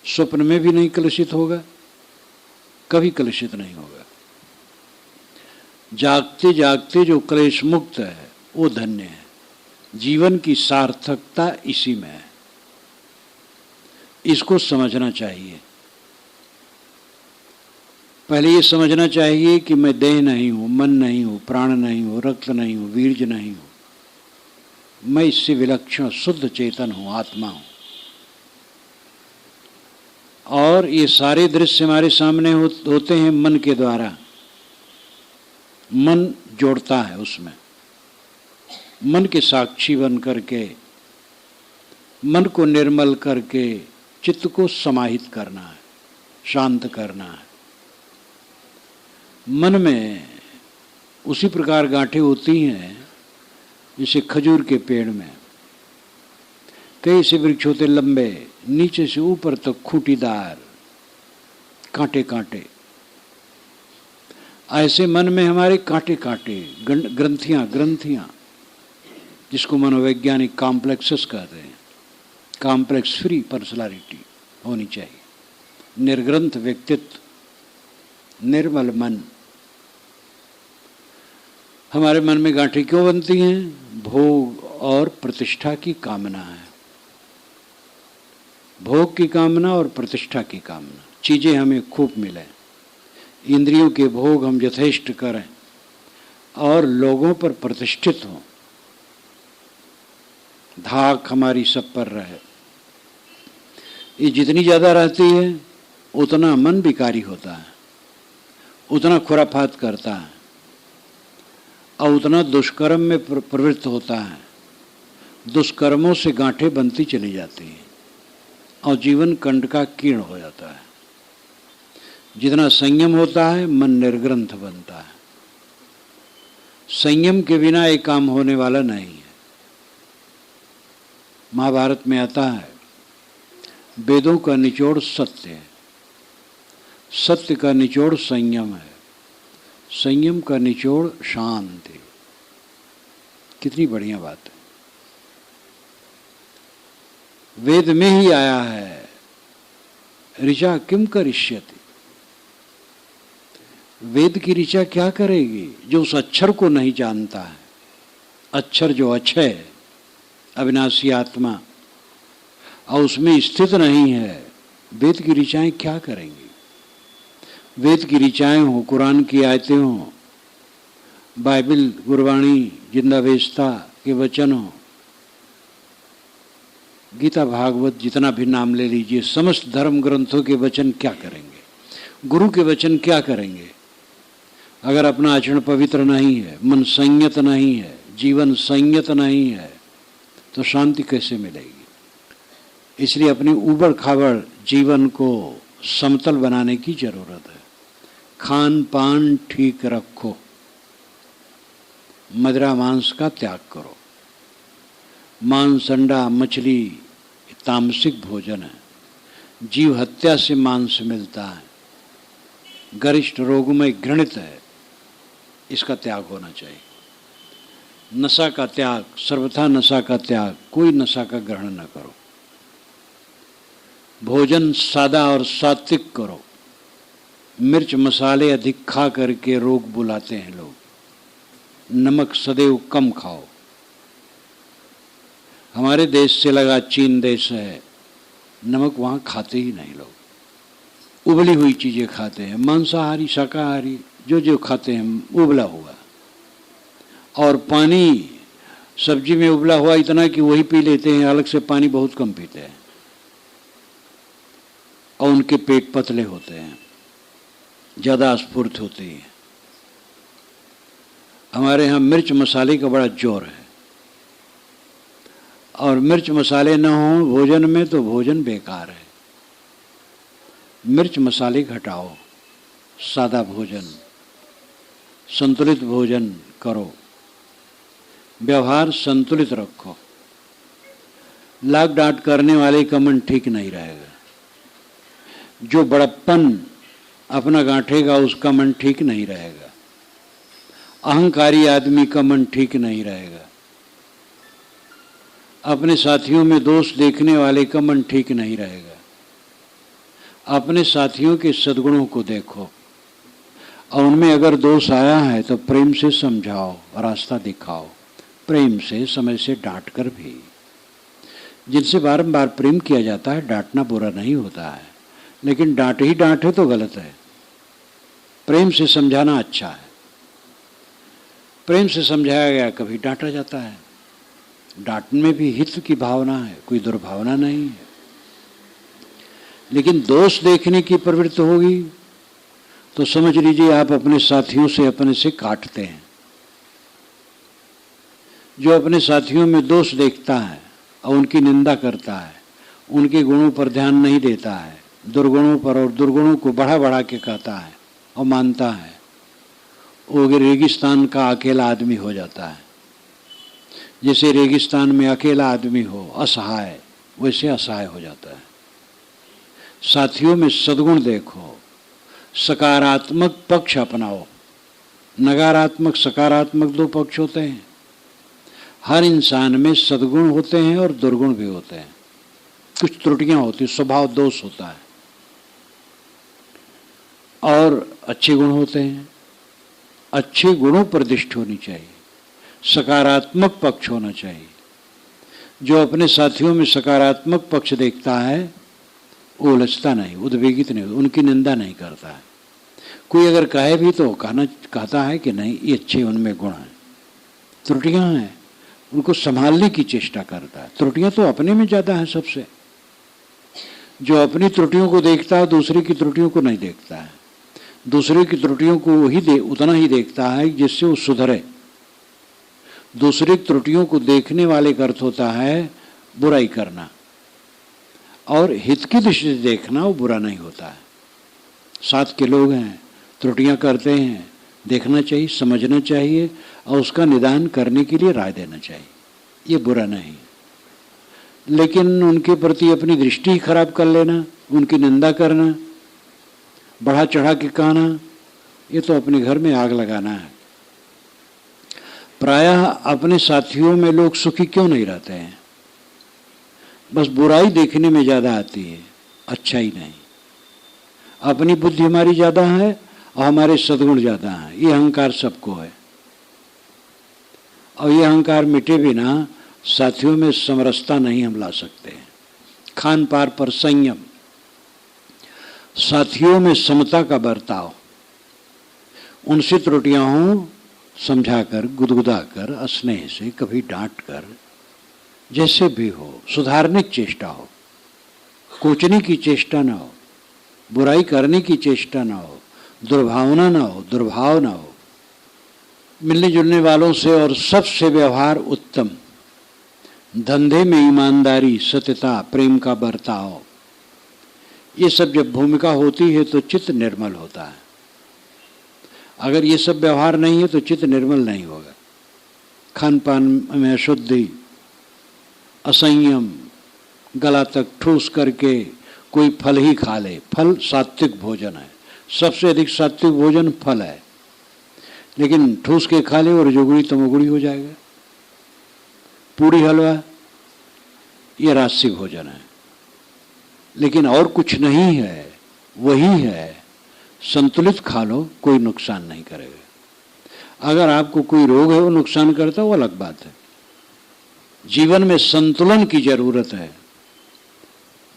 स्वप्न में भी नहीं कलुषित होगा, कभी कलुषित नहीं होगा। जागते जागते जो क्लेश मुक्त है वो धन्य है। जीवन की सार्थकता इसी में है, इसको समझना चाहिए। पहले ये समझना चाहिए कि मैं देह नहीं हूं, मन नहीं हूं, प्राण नहीं हूं, रक्त नहीं हूं, वीर्य नहीं हूं। मैं इससे विलक्षण शुद्ध चेतन हूं, आत्मा हूं। और ये सारे दृश्य हमारे सामने होते हैं मन के द्वारा। मन जोड़ता है उसमें, मन के साक्षी बन करके, मन को निर्मल करके चित्त को समाहित करना है, शांत करना है। मन में उसी प्रकार गांठें होती हैं जैसे खजूर के पेड़ में कई से वृक्ष होते लंबे, नीचे से ऊपर तक खूंटीदार, कांटे कांटे। ऐसे मन में हमारे कांटे कांटे, ग्रंथियां, जिसको मनोवैज्ञानिक कॉम्प्लेक्सेस कहते हैं। कॉम्प्लेक्स फ्री पर्सनालिटी होनी चाहिए, निर्ग्रंथ व्यक्तित्व, निर्मल मन। हमारे मन में गांठें क्यों बनती हैं? भोग और प्रतिष्ठा की कामना है। भोग की कामना और प्रतिष्ठा की कामना, चीजें हमें खूब मिले, इंद्रियों के भोग हम यथेष्ट करें और लोगों पर प्रतिष्ठित हों, धाक हमारी सब पर रहे। ये जितनी ज्यादा रहती है उतना मन विकारी होता है, उतना खुराफात करता है और उतना दुष्कर्म में प्रवृत्त होता है। दुष्कर्मों से गांठें बनती चली जाती हैं और जीवन कंड का कीर्ण हो जाता है। जितना संयम होता है मन निर्ग्रंथ बनता है। संयम के बिना एक काम होने वाला नहीं है। महाभारत में आता है, वेदों का निचोड़ सत्य है, सत्य का निचोड़ संयम है, संयम का निचोड़ शांति। कितनी बढ़िया बात है। वेद में ही आया है, ऋचा किम करिष्यति। वेद की ऋचा क्या करेगी जो उस अक्षर को नहीं जानता है। अक्षर जो अक्षय है, अविनाशी आत्मा, और उसमें स्थित नहीं है, वेद की ऋचाएं क्या करेंगी। वेद की ऋचाएं हो, कुरान की आयतें हो, बाइबल गुरबाणी जिंदावेशता के वचन हो, गीता भागवत जितना भी नाम ले लीजिए, समस्त धर्म ग्रंथों के वचन क्या करेंगे, गुरु के वचन क्या करेंगे। अगर अपना आचरण पवित्र नहीं है, मन संयत नहीं है, जीवन संयत नहीं है, तो शांति कैसे मिलेगी। इसलिए अपनी उबड़ खाबड़ जीवन को समतल बनाने की जरूरत है। खान पान ठीक रखो, मदिरा मांस का त्याग करो। मांस अंडा मछली तामसिक भोजन है, जीव हत्या से मांस मिलता है, गरिष्ठ रोग में घृणित है, इसका त्याग होना चाहिए। नशा का त्याग, सर्वथा नशा का त्याग, कोई नशा का ग्रहण न करो। भोजन सादा और सात्विक करो। मिर्च मसाले अधिक खा करके रोग बुलाते हैं लोग। नमक सदैव कम खाओ। हमारे देश से लगा चीन देश है, नमक वहाँ खाते ही नहीं लोग, उबली हुई चीज़ें खाते हैं। मांसाहारी शाकाहारी जो जो खाते हैं उबला हुआ, और पानी सब्जी में उबला हुआ इतना कि वही पी लेते हैं, अलग से पानी बहुत कम पीते हैं, और उनके पेट पतले होते हैं, ज़्यादा स्फूर्त होती है। हमारे यहाँ मिर्च मसाले का बड़ा जोर है, और मिर्च मसाले न हो भोजन में तो भोजन बेकार है। मिर्च मसाले घटाओ, सादा भोजन, संतुलित भोजन करो, व्यवहार संतुलित रखो। लाग डांट करने वाले का मन ठीक नहीं रहेगा। जो बड़प्पन अपना गांठेगा उसका मन ठीक नहीं रहेगा। अहंकारी आदमी का मन ठीक नहीं रहेगा। अपने साथियों में दोष देखने वाले का मन ठीक नहीं रहेगा। अपने साथियों के सद्गुणों को देखो, और उनमें अगर दोष आया है तो प्रेम से समझाओ, रास्ता दिखाओ, प्रेम से, समय से डांट कर भी। जिनसे बारंबार प्रेम किया जाता है, डांटना बुरा नहीं होता है, लेकिन डांट ही डांट है तो गलत है। प्रेम से समझाना अच्छा है। प्रेम से समझाया गया कभी डांटा जाता है। डांटने में भी हित की भावना है, कोई दुर्भावना नहीं है। लेकिन दोष देखने की प्रवृत्ति होगी तो समझ लीजिए आप अपने साथियों से अपने से काटते हैं। जो अपने साथियों में दोष देखता है और उनकी निंदा करता है, उनके गुणों पर ध्यान नहीं देता है, दुर्गुणों पर और दुर्गुणों को बढ़ा बढ़ा के कहता है और मानता है, वो रेगिस्तान का अकेला आदमी हो जाता है। जैसे रेगिस्तान में अकेला आदमी हो, असहाय, वैसे असहाय हो जाता है। साथियों में सद्गुण देखो, सकारात्मक पक्ष अपनाओ। नकारात्मक सकारात्मक दो पक्ष होते हैं। हर इंसान में सद्गुण होते हैं और दुर्गुण भी होते हैं। कुछ त्रुटियां होती, स्वभाव दोष होता है, और अच्छे गुण होते हैं। अच्छे गुणों पर दृष्टि होनी चाहिए, सकारात्मक पक्ष होना चाहिए। जो अपने साथियों में सकारात्मक पक्ष देखता है वो उलझता नहीं, उद्वेगित नहीं, उनकी निंदा नहीं करता है। कोई अगर कहे भी तो कहता है कि नहीं, ये अच्छे उनमें गुण हैं, त्रुटियां हैं, उनको संभालने की चेष्टा करता है। त्रुटियां तो अपने में ज़्यादा हैं सबसे। जो अपनी त्रुटियों को देखता है दूसरे की त्रुटियों को नहीं देखता है। दूसरे की त्रुटियों को उतना ही देखता है जिससे वो सुधरे। दूसरे की त्रुटियों को देखने वाले का अर्थ होता है बुराई करना, और हित की दृष्टि से देखना वो बुरा नहीं होता है। साथ के लोग हैं, त्रुटियां करते हैं, देखना चाहिए, समझना चाहिए, और उसका निदान करने के लिए राय देना चाहिए, ये बुरा नहीं। लेकिन उनके प्रति अपनी दृष्टि ही खराब कर लेना, उनकी निंदा करना, बढ़ा चढ़ा के कहना, ये तो अपने घर में आग लगाना है। प्रायः अपने साथियों में लोग सुखी क्यों नहीं रहते हैं? बस बुराई देखने में ज़्यादा आती है, अच्छा ही नहीं। अपनी बुद्धि हमारी ज़्यादा है और हमारे सद्गुण ज़्यादा हैं, ये अहंकार सबको है। और ये अहंकार मिटे बिना साथियों में समरसता नहीं हम ला सकते हैं। खान पान पर संयम, साथियों में समता का बर्ताव, उनसे त्रुटियां हों समझाकर, गुदगुदाकर, स्नेह से, कभी डांट कर, जैसे भी हो सुधारने की चेष्टा हो, कोचने की चेष्टा ना हो, बुराई करने की चेष्टा ना हो, दुर्भावना ना हो, दुर्भाव ना हो। मिलने जुलने वालों से और सबसे व्यवहार उत्तम, धंधे में ईमानदारी, सत्यता, प्रेम का बर्ताव, ये सब जब भूमिका होती है तो चित्त निर्मल होता है। अगर ये सब व्यवहार नहीं है तो चित्त निर्मल नहीं होगा। खान पान में अशुद्धि, असंयम, गला तक ठूस करके कोई फल ही खा ले, फल सात्विक भोजन है, सबसे अधिक सात्विक भोजन फल है, लेकिन ठूस के खा ले और जोगुड़ी तमोगुड़ी हो जाएगा। पूड़ी हलवा ये राजसी भोजन है, लेकिन और कुछ नहीं है, वही है। संतुलित खा लो, कोई नुकसान नहीं करेगा। अगर आपको कोई रोग है वो नुकसान करता है, वो अलग बात है। जीवन में संतुलन की जरूरत है।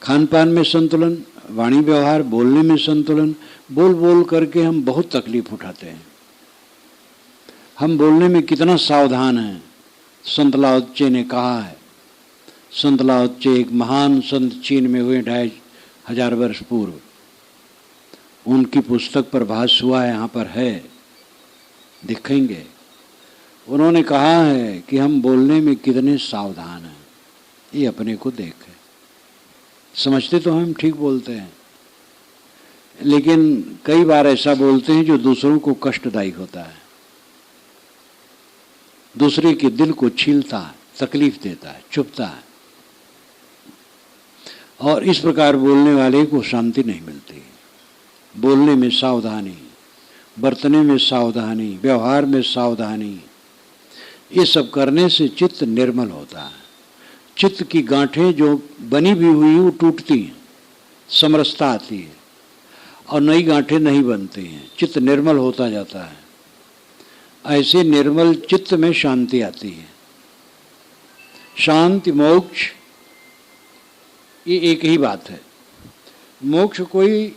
खान पान में संतुलन, वाणी व्यवहार, बोलने में संतुलन। बोल बोल करके हम बहुत तकलीफ उठाते हैं। हम बोलने में कितना सावधान हैं। संत लाओ त्से ने कहा है, संत लाओ त्से एक महान संत चीन में हुए 2500 वर्ष पूर्व, उनकी पुस्तक पर भाष हुआ है, यहाँ पर है, दिखेंगे। उन्होंने कहा है कि हम बोलने में कितने सावधान हैं, ये अपने को देखें। समझते तो हम ठीक बोलते हैं, लेकिन कई बार ऐसा बोलते हैं जो दूसरों को कष्टदायी होता है, दूसरे के दिल को छीलता है, तकलीफ देता है, चुभता है। और इस प्रकार बोलने वाले को शांति नहीं मिलती। बोलने में सावधानी, बरतने में सावधानी, व्यवहार में सावधानी, ये सब करने से चित्त निर्मल होता है। चित्त की गांठें जो बनी भी हुई वो टूटती हैं, समरसता आती है, और नई गांठें नहीं बनती हैं, चित्त निर्मल होता जाता है। ऐसे निर्मल चित्त में शांति आती है। शांति, मोक्ष, ये एक ही बात है। मोक्ष कोई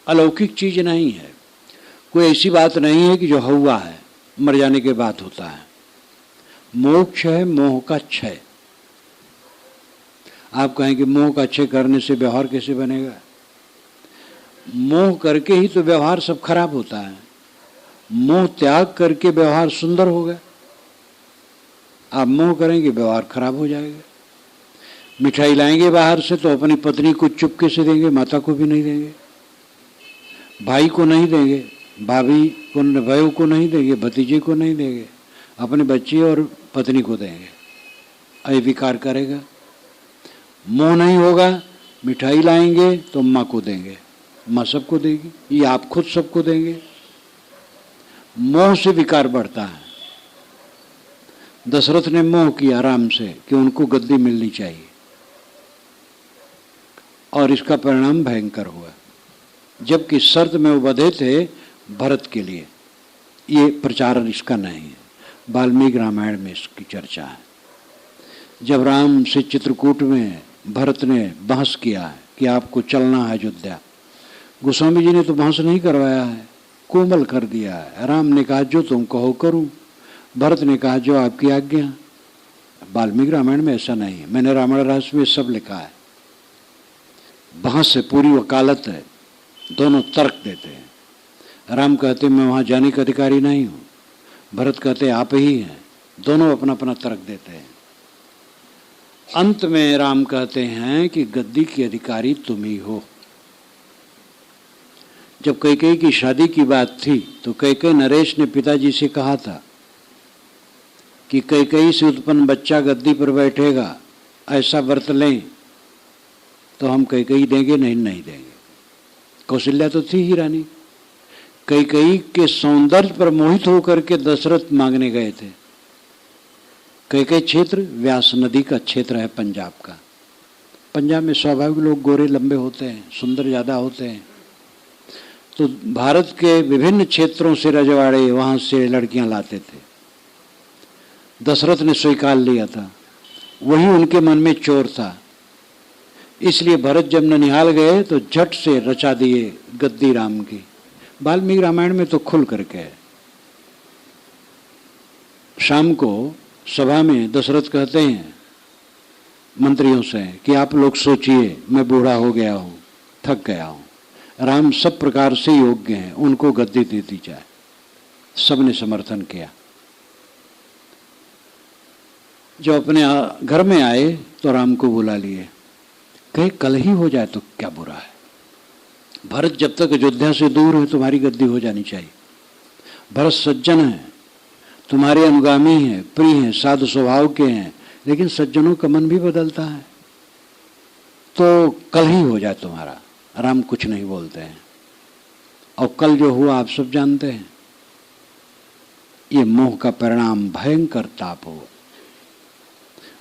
अलौकिक चीज नहीं है, कोई ऐसी बात नहीं है कि जो हुआ है मर जाने के बाद होता है। मोक्ष है मोह का क्षय। आप कहेंगे मोह का क्षय करने से व्यवहार कैसे बनेगा? मोह करके ही तो व्यवहार सब खराब होता है। मोह त्याग करके व्यवहार सुंदर होगा। आप मोह करेंगे व्यवहार खराब हो जाएगा। मिठाई लाएंगे बाहर से तो अपनी पत्नी को चुपके से देंगे, माता को भी नहीं देंगे, भाई को नहीं देंगे, भाभी को, भाइयों को नहीं देंगे, भतीजे को नहीं देंगे, अपने बच्चे और पत्नी को देंगे। ऐ विकार करेगा। मोह नहीं होगा, मिठाई लाएंगे तो माँ को देंगे, माँ सबको देगी, ये आप खुद सबको देंगे। मोह से विकार बढ़ता है। दशरथ ने मोह किया राम से कि उनको गद्दी मिलनी चाहिए, और इसका परिणाम भयंकर हुआ। जबकि शर्त में वो बंधे थे भरत के लिए। ये प्रचार इसका नहीं है, वाल्मीकि रामायण में इसकी चर्चा है। जब राम से चित्रकूट में भरत ने बहस किया है कि आपको चलना है अयोध्या, गोस्वामी जी ने तो बहस नहीं करवाया है, कोमल कर दिया है। राम ने कहा जो तुम कहो करूं, भरत ने कहा जो आपकी आज्ञा। वाल्मीकि रामायण में ऐसा नहीं है, मैंने रामायण रहस्य में सब लिखा है। बहस से पूरी वकालत है, दोनों तर्क देते हैं। राम कहते मैं वहाँ जाने का अधिकारी नहीं हूँ, भरत कहते आप ही हैं, दोनों अपना अपना तर्क देते हैं। अंत में राम कहते हैं कि गद्दी की अधिकारी तुम ही हो। जब कैकेयी की शादी की बात थी तो कैकेयी नरेश ने पिताजी से कहा था कि कैकेयी से उत्पन्न बच्चा गद्दी पर बैठेगा, ऐसा व्रत लें तो हम कैकेयी देंगे, नहीं नहीं देंगे। कौशल्या तो थी ही रानी। कैकेयी के सौंदर्य पर मोहित होकर के दशरथ मांगने गए थे कई क्षेत्र व्यास नदी का क्षेत्र है पंजाब का। पंजाब में स्वाभाविक लोग गोरे लंबे होते हैं, सुंदर ज़्यादा होते हैं, तो भारत के विभिन्न क्षेत्रों से रजवाड़े वहाँ से लड़कियाँ लाते थे। दशरथ ने स्वीकार लिया था, वही उनके मन में चोर था, इसलिए भरत जब ननिहाल गए तो झट से रचा दिए गद्दी राम की। वाल्मीकि रामायण में तो खुल करके है। शाम को सभा में दशरथ कहते हैं मंत्रियों से कि आप लोग सोचिए, मैं बूढ़ा हो गया हूँ, थक गया हूँ, राम सब प्रकार से योग्य हैं, उनको गद्दी दे दी जाए। सबने समर्थन किया। जब अपने घर में आए तो राम को बुला लिए, कहे कल ही हो जाए तो क्या बुरा है, भरत जब तक अयोध्या से दूर है तुम्हारी गद्दी हो जानी चाहिए। भरत सज्जन है, तुम्हारे अनुगामी हैं, प्रिय हैं, साधु स्वभाव के हैं, लेकिन सज्जनों का मन भी बदलता है, तो कल ही हो जाए तुम्हारा। राम कुछ नहीं बोलते हैं, और कल जो हुआ आप सब जानते हैं। ये मोह का परिणाम भयंकर ताप हुआ।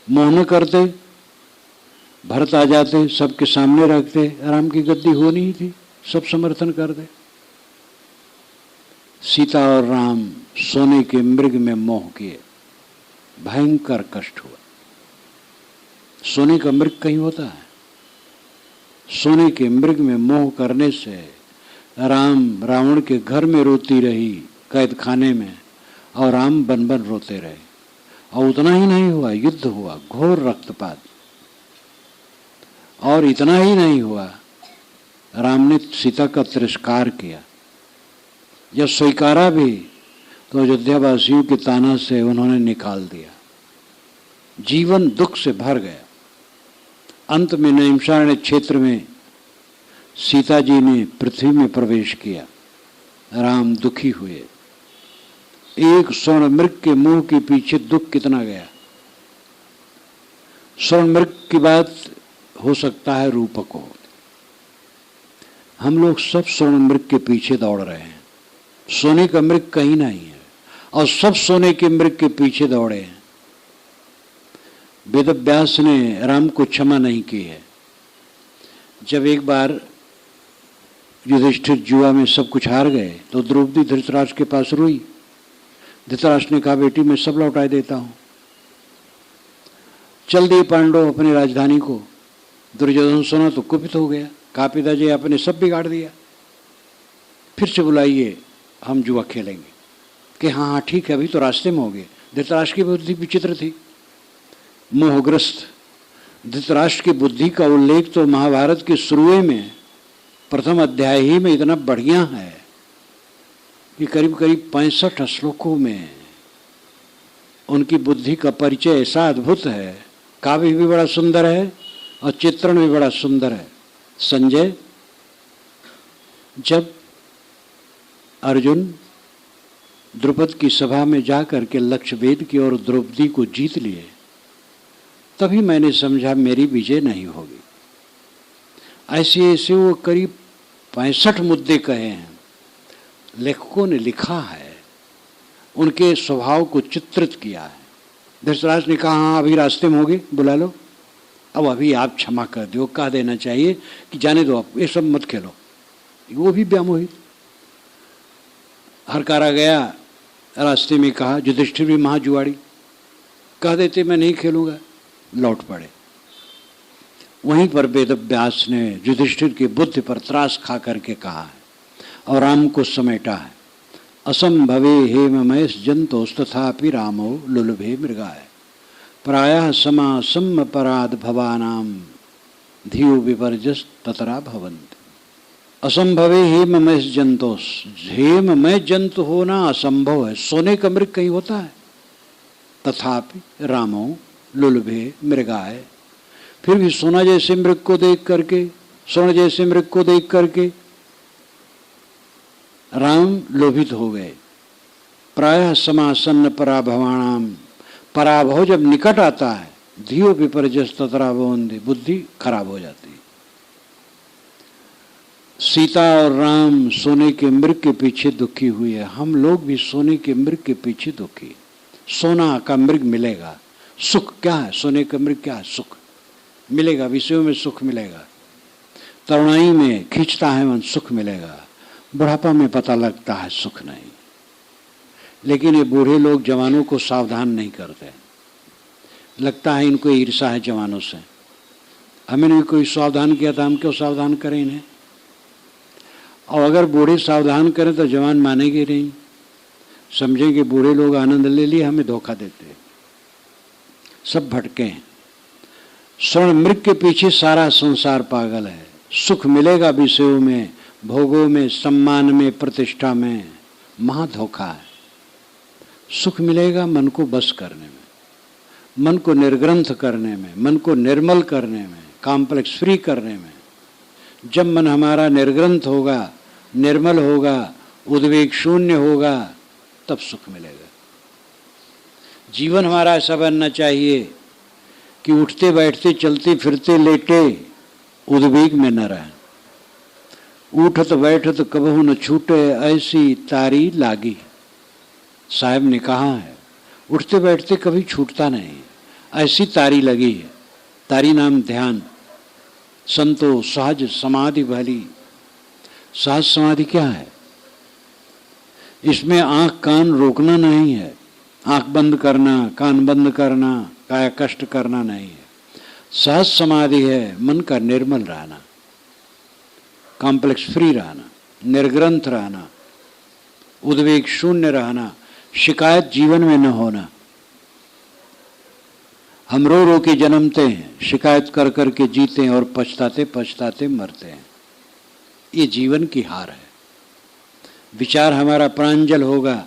मोह न करते, भरत आ जाते, सबके सामने रखते, राम की गद्दी होनी ही थी, सब समर्थन कर दे। सीता और राम सोने के मृग में मोह किए, भयंकर कष्ट हुआ। सोने का मृग कहीं होता है? सोने के मृग में मोह करने से राम रावण के घर में रोती रही, कैद खाने में, और राम बन बन रोते रहे। और उतना ही नहीं हुआ, युद्ध हुआ, घोर रक्तपात। और इतना ही नहीं हुआ, राम ने सीता का तिरस्कार किया। जब स्वीकारा भी तो अयोध्यावासियों के ताना से उन्होंने निकाल दिया। जीवन दुख से भर गया। अंत में नैमिषारण्य क्षेत्र में सीता जी ने पृथ्वी में प्रवेश किया। राम दुखी हुए। एक स्वर्ण मृग के मुंह के पीछे दुख कितना गया। स्वर्ण मृग की बात हो सकता है रूपक हो, हम लोग सब स्वर्ण मृग के पीछे दौड़ रहे हैं। सोने का मृग कहीं नहीं है, और सब सोने के मृग के पीछे दौड़े हैं। वेद व्यास ने राम को क्षमा नहीं की है। जब एक बार युधिष्ठिर जुआ में सब कुछ हार गए तो द्रौपदी धृतराष्ट्र के पास रोई। धृतराष्ट्र ने कहा, बेटी मैं सब लौटाए देता हूं। चल दिए पांडव अपनी राजधानी को। दुर्योधन सुना तो कुपित हो गया, कहा पिताजी आपने सब बिगाड़ दिया, फिर से बुलाइए, हम जुआ खेलेंगे। कि हाँ हाँ ठीक है, अभी तो रास्ते में हो गए। धृतराष्ट्र की बुद्धि विचित्र थी, मोहग्रस्त। धृतराष्ट्र की बुद्धि का उल्लेख तो महाभारत के शुरू में प्रथम अध्याय ही में इतना बढ़िया है कि करीब करीब 65 श्लोकों में उनकी बुद्धि का परिचय ऐसा अद्भुत है। काव्य भी बड़ा सुंदर है और चित्रण भी बड़ा सुंदर है। संजय, जब अर्जुन द्रुपद की सभा में जाकर के लक्षवेद की और द्रौपदी को जीत लिए, तभी मैंने समझा मेरी विजय नहीं होगी। ऐसे ऐसे वो करीब 65 मुद्दे कहे हैं, लेखकों ने लिखा है, उनके स्वभाव को चित्रित किया है। धृतराष्ट्र ने कहा हाँ अभी रास्ते में होगे, बुला लो, अब अभी आप क्षमा कर दो। कह देना चाहिए कि जाने दो, आप ये सब मत खेलो। वो भी व्यामोहित। हरकारा गया, रास्ते में कहा, युधिष्ठिर भी महाजुआड़ी, कह देते मैं नहीं खेलूंगा, लौट पड़े। वहीं पर वेद व्यास ने युधिष्ठिर की बुद्धि पर त्रास खा करके कहा है और राम को समेटा है। असंभवे हेममयस जंतोस्तथापि रामो लुलभे मृगाय प्रायः समासम पराध भवानाम धियो विपर्जस ततरा भवन्ति। असंभवे हेममय जंतोस, हेममय जंतु होना असंभव है। सोने का मृग कहीं होता है? तथापि रामो लुलभे मृगाय, फिर भी सोना जैसे मृग को देख करके, स्वर्ण जैसे मृग को देख करके राम लोभित हो गए। प्रायः समासन्न पराभवाणाम, पराभव जब निकट आता है, धियो विपर्जस ततरा भवन्ति, बुद्धि खराब हो जाती है। सीता और राम सोने के मृग के पीछे दुखी हुई है, हम लोग भी सोने के मृग के पीछे दुखी। सोना का मृग मिलेगा सुख क्या है? सोने का मृग क्या है? सुख मिलेगा, विषयों में सुख मिलेगा, तरुणाई में खींचता है मन, सुख मिलेगा, बुढ़ापा में पता लगता है सुख नहीं। लेकिन ये बूढ़े लोग जवानों को सावधान नहीं करते, लगता है इनको ईर्षा है जवानों से। हमें भी कोई सावधान किया था, हम क्यों सावधान करें इन्हें? और अगर बूढ़े सावधान करें तो जवान मानेंगे नहीं, समझेंगे बूढ़े लोग आनंद ले लिए, हमें धोखा देते हैं, सब भटके हैं। स्वर्ण मृग के पीछे सारा संसार पागल है। सुख मिलेगा विषयों में, भोगों में, सम्मान में, प्रतिष्ठा में, महाधोखा है। सुख मिलेगा मन को बस करने में, मन को निर्ग्रंथ करने में, मन को निर्मल करने में, कॉम्प्लेक्स फ्री करने में। जब मन हमारा निर्ग्रंथ होगा, निर्मल होगा, उद्वेग शून्य होगा, तब सुख मिलेगा। जीवन हमारा ऐसा बनना चाहिए कि उठते बैठते चलते फिरते लेटे उद्वेग में न रहें। उठत बैठत कबहू न छूटे, ऐसी तारी लागी। साहब ने कहा है, उठते बैठते कभी छूटता नहीं, ऐसी तारी लगी है। तारी नाम ध्यान, संतोष, सहज समाधि भली। सहज समाधि क्या है? इसमें आंख कान रोकना नहीं है, आंख बंद करना, कान बंद करना, काया कष्ट करना नहीं है। सहज समाधि है मन का निर्मल रहना, कॉम्प्लेक्स फ्री रहना, निर्ग्रंथ रहना, उद्वेग शून्य रहना, शिकायत जीवन में न होना। हम रो रो के जन्मते हैं, शिकायत कर कर के जीते हैं और पछताते पछताते मरते हैं। ये जीवन की हार है। विचार हमारा प्रांजल होगा,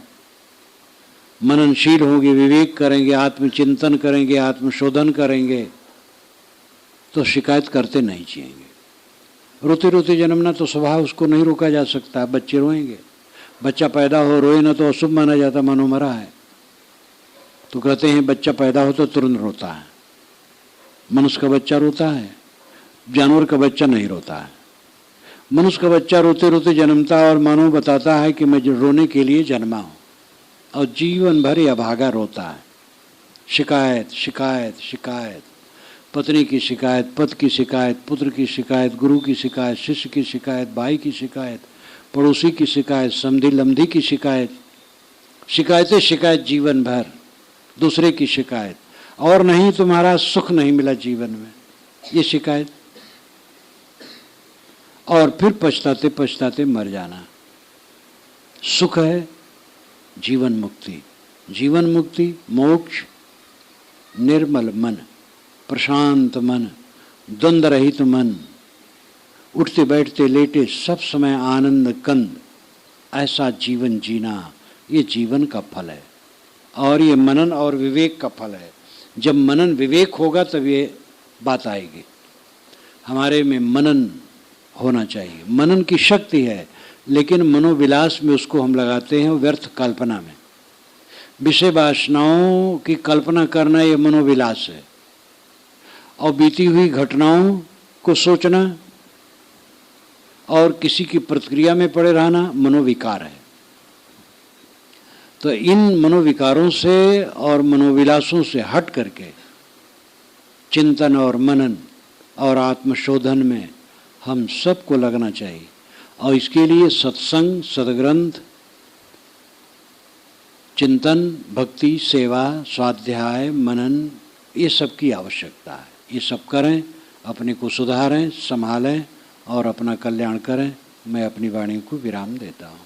मननशील होंगे, विवेक करेंगे, आत्मचिंतन करेंगे, आत्मशोधन करेंगे, तो शिकायत करते नहीं जिएंगे। रोते रोते जन्मना तो स्वभाव, उसको नहीं रोका जा सकता। बच्चे रोएंगे, बच्चा पैदा हो रोए ना तो अशुभ माना जाता, मनो मरा है। तो कहते हैं बच्चा पैदा हो तो तुरंत रोता है। मनुष्य का बच्चा रोता है, जानवर का बच्चा नहीं रोता है। मनुष्य का बच्चा रोते रोते जन्मता और मानो बताता है कि मैं रोने के लिए जन्मा हूँ, और जीवन भर यह अभागा रोता है। शिकायत शिकायत शिकायत, पत्नी की शिकायत, पति की शिकायत, पुत्र की शिकायत, गुरु की शिकायत, शिष्य की शिकायत, भाई की शिकायत, पड़ोसी की शिकायत, समधी लमधी की शिकायत, शिकायतें शिकायत जीवन भर, दूसरे की शिकायत। और नहीं तुम्हारा सुख नहीं मिला जीवन में, ये शिकायत। और फिर पछताते पछताते मर जाना। सुख है जीवन मुक्ति, जीवन मुक्ति, मोक्ष, निर्मल मन, प्रशांत मन, द्वंद्व रहित मन, उठते बैठते लेटे सब समय आनंद कंद, ऐसा जीवन जीना, ये जीवन का फल है। और ये मनन और विवेक का फल है। जब मनन विवेक होगा तब ये बात आएगी। हमारे में मनन होना चाहिए। मनन की शक्ति है, लेकिन मनोविलास में उसको हम लगाते हैं, व्यर्थ कल्पना में। विषय वासनाओं की कल्पना करना ये मनोविलास है, और बीती हुई घटनाओं को सोचना और किसी की प्रतिक्रिया में पड़े रहना मनोविकार है। तो इन मनोविकारों से और मनोविलासों से हट करके चिंतन और मनन और आत्मशोधन में हम सबको लगना चाहिए। और इसके लिए सत्संग, सद्ग्रंथ, चिंतन, भक्ति, सेवा, स्वाध्याय, मनन, ये सब की आवश्यकता है। ये सब करें, अपने को सुधारें, संभालें और अपना कल्याण करें। मैं अपनी वाणी को विराम देता हूँ।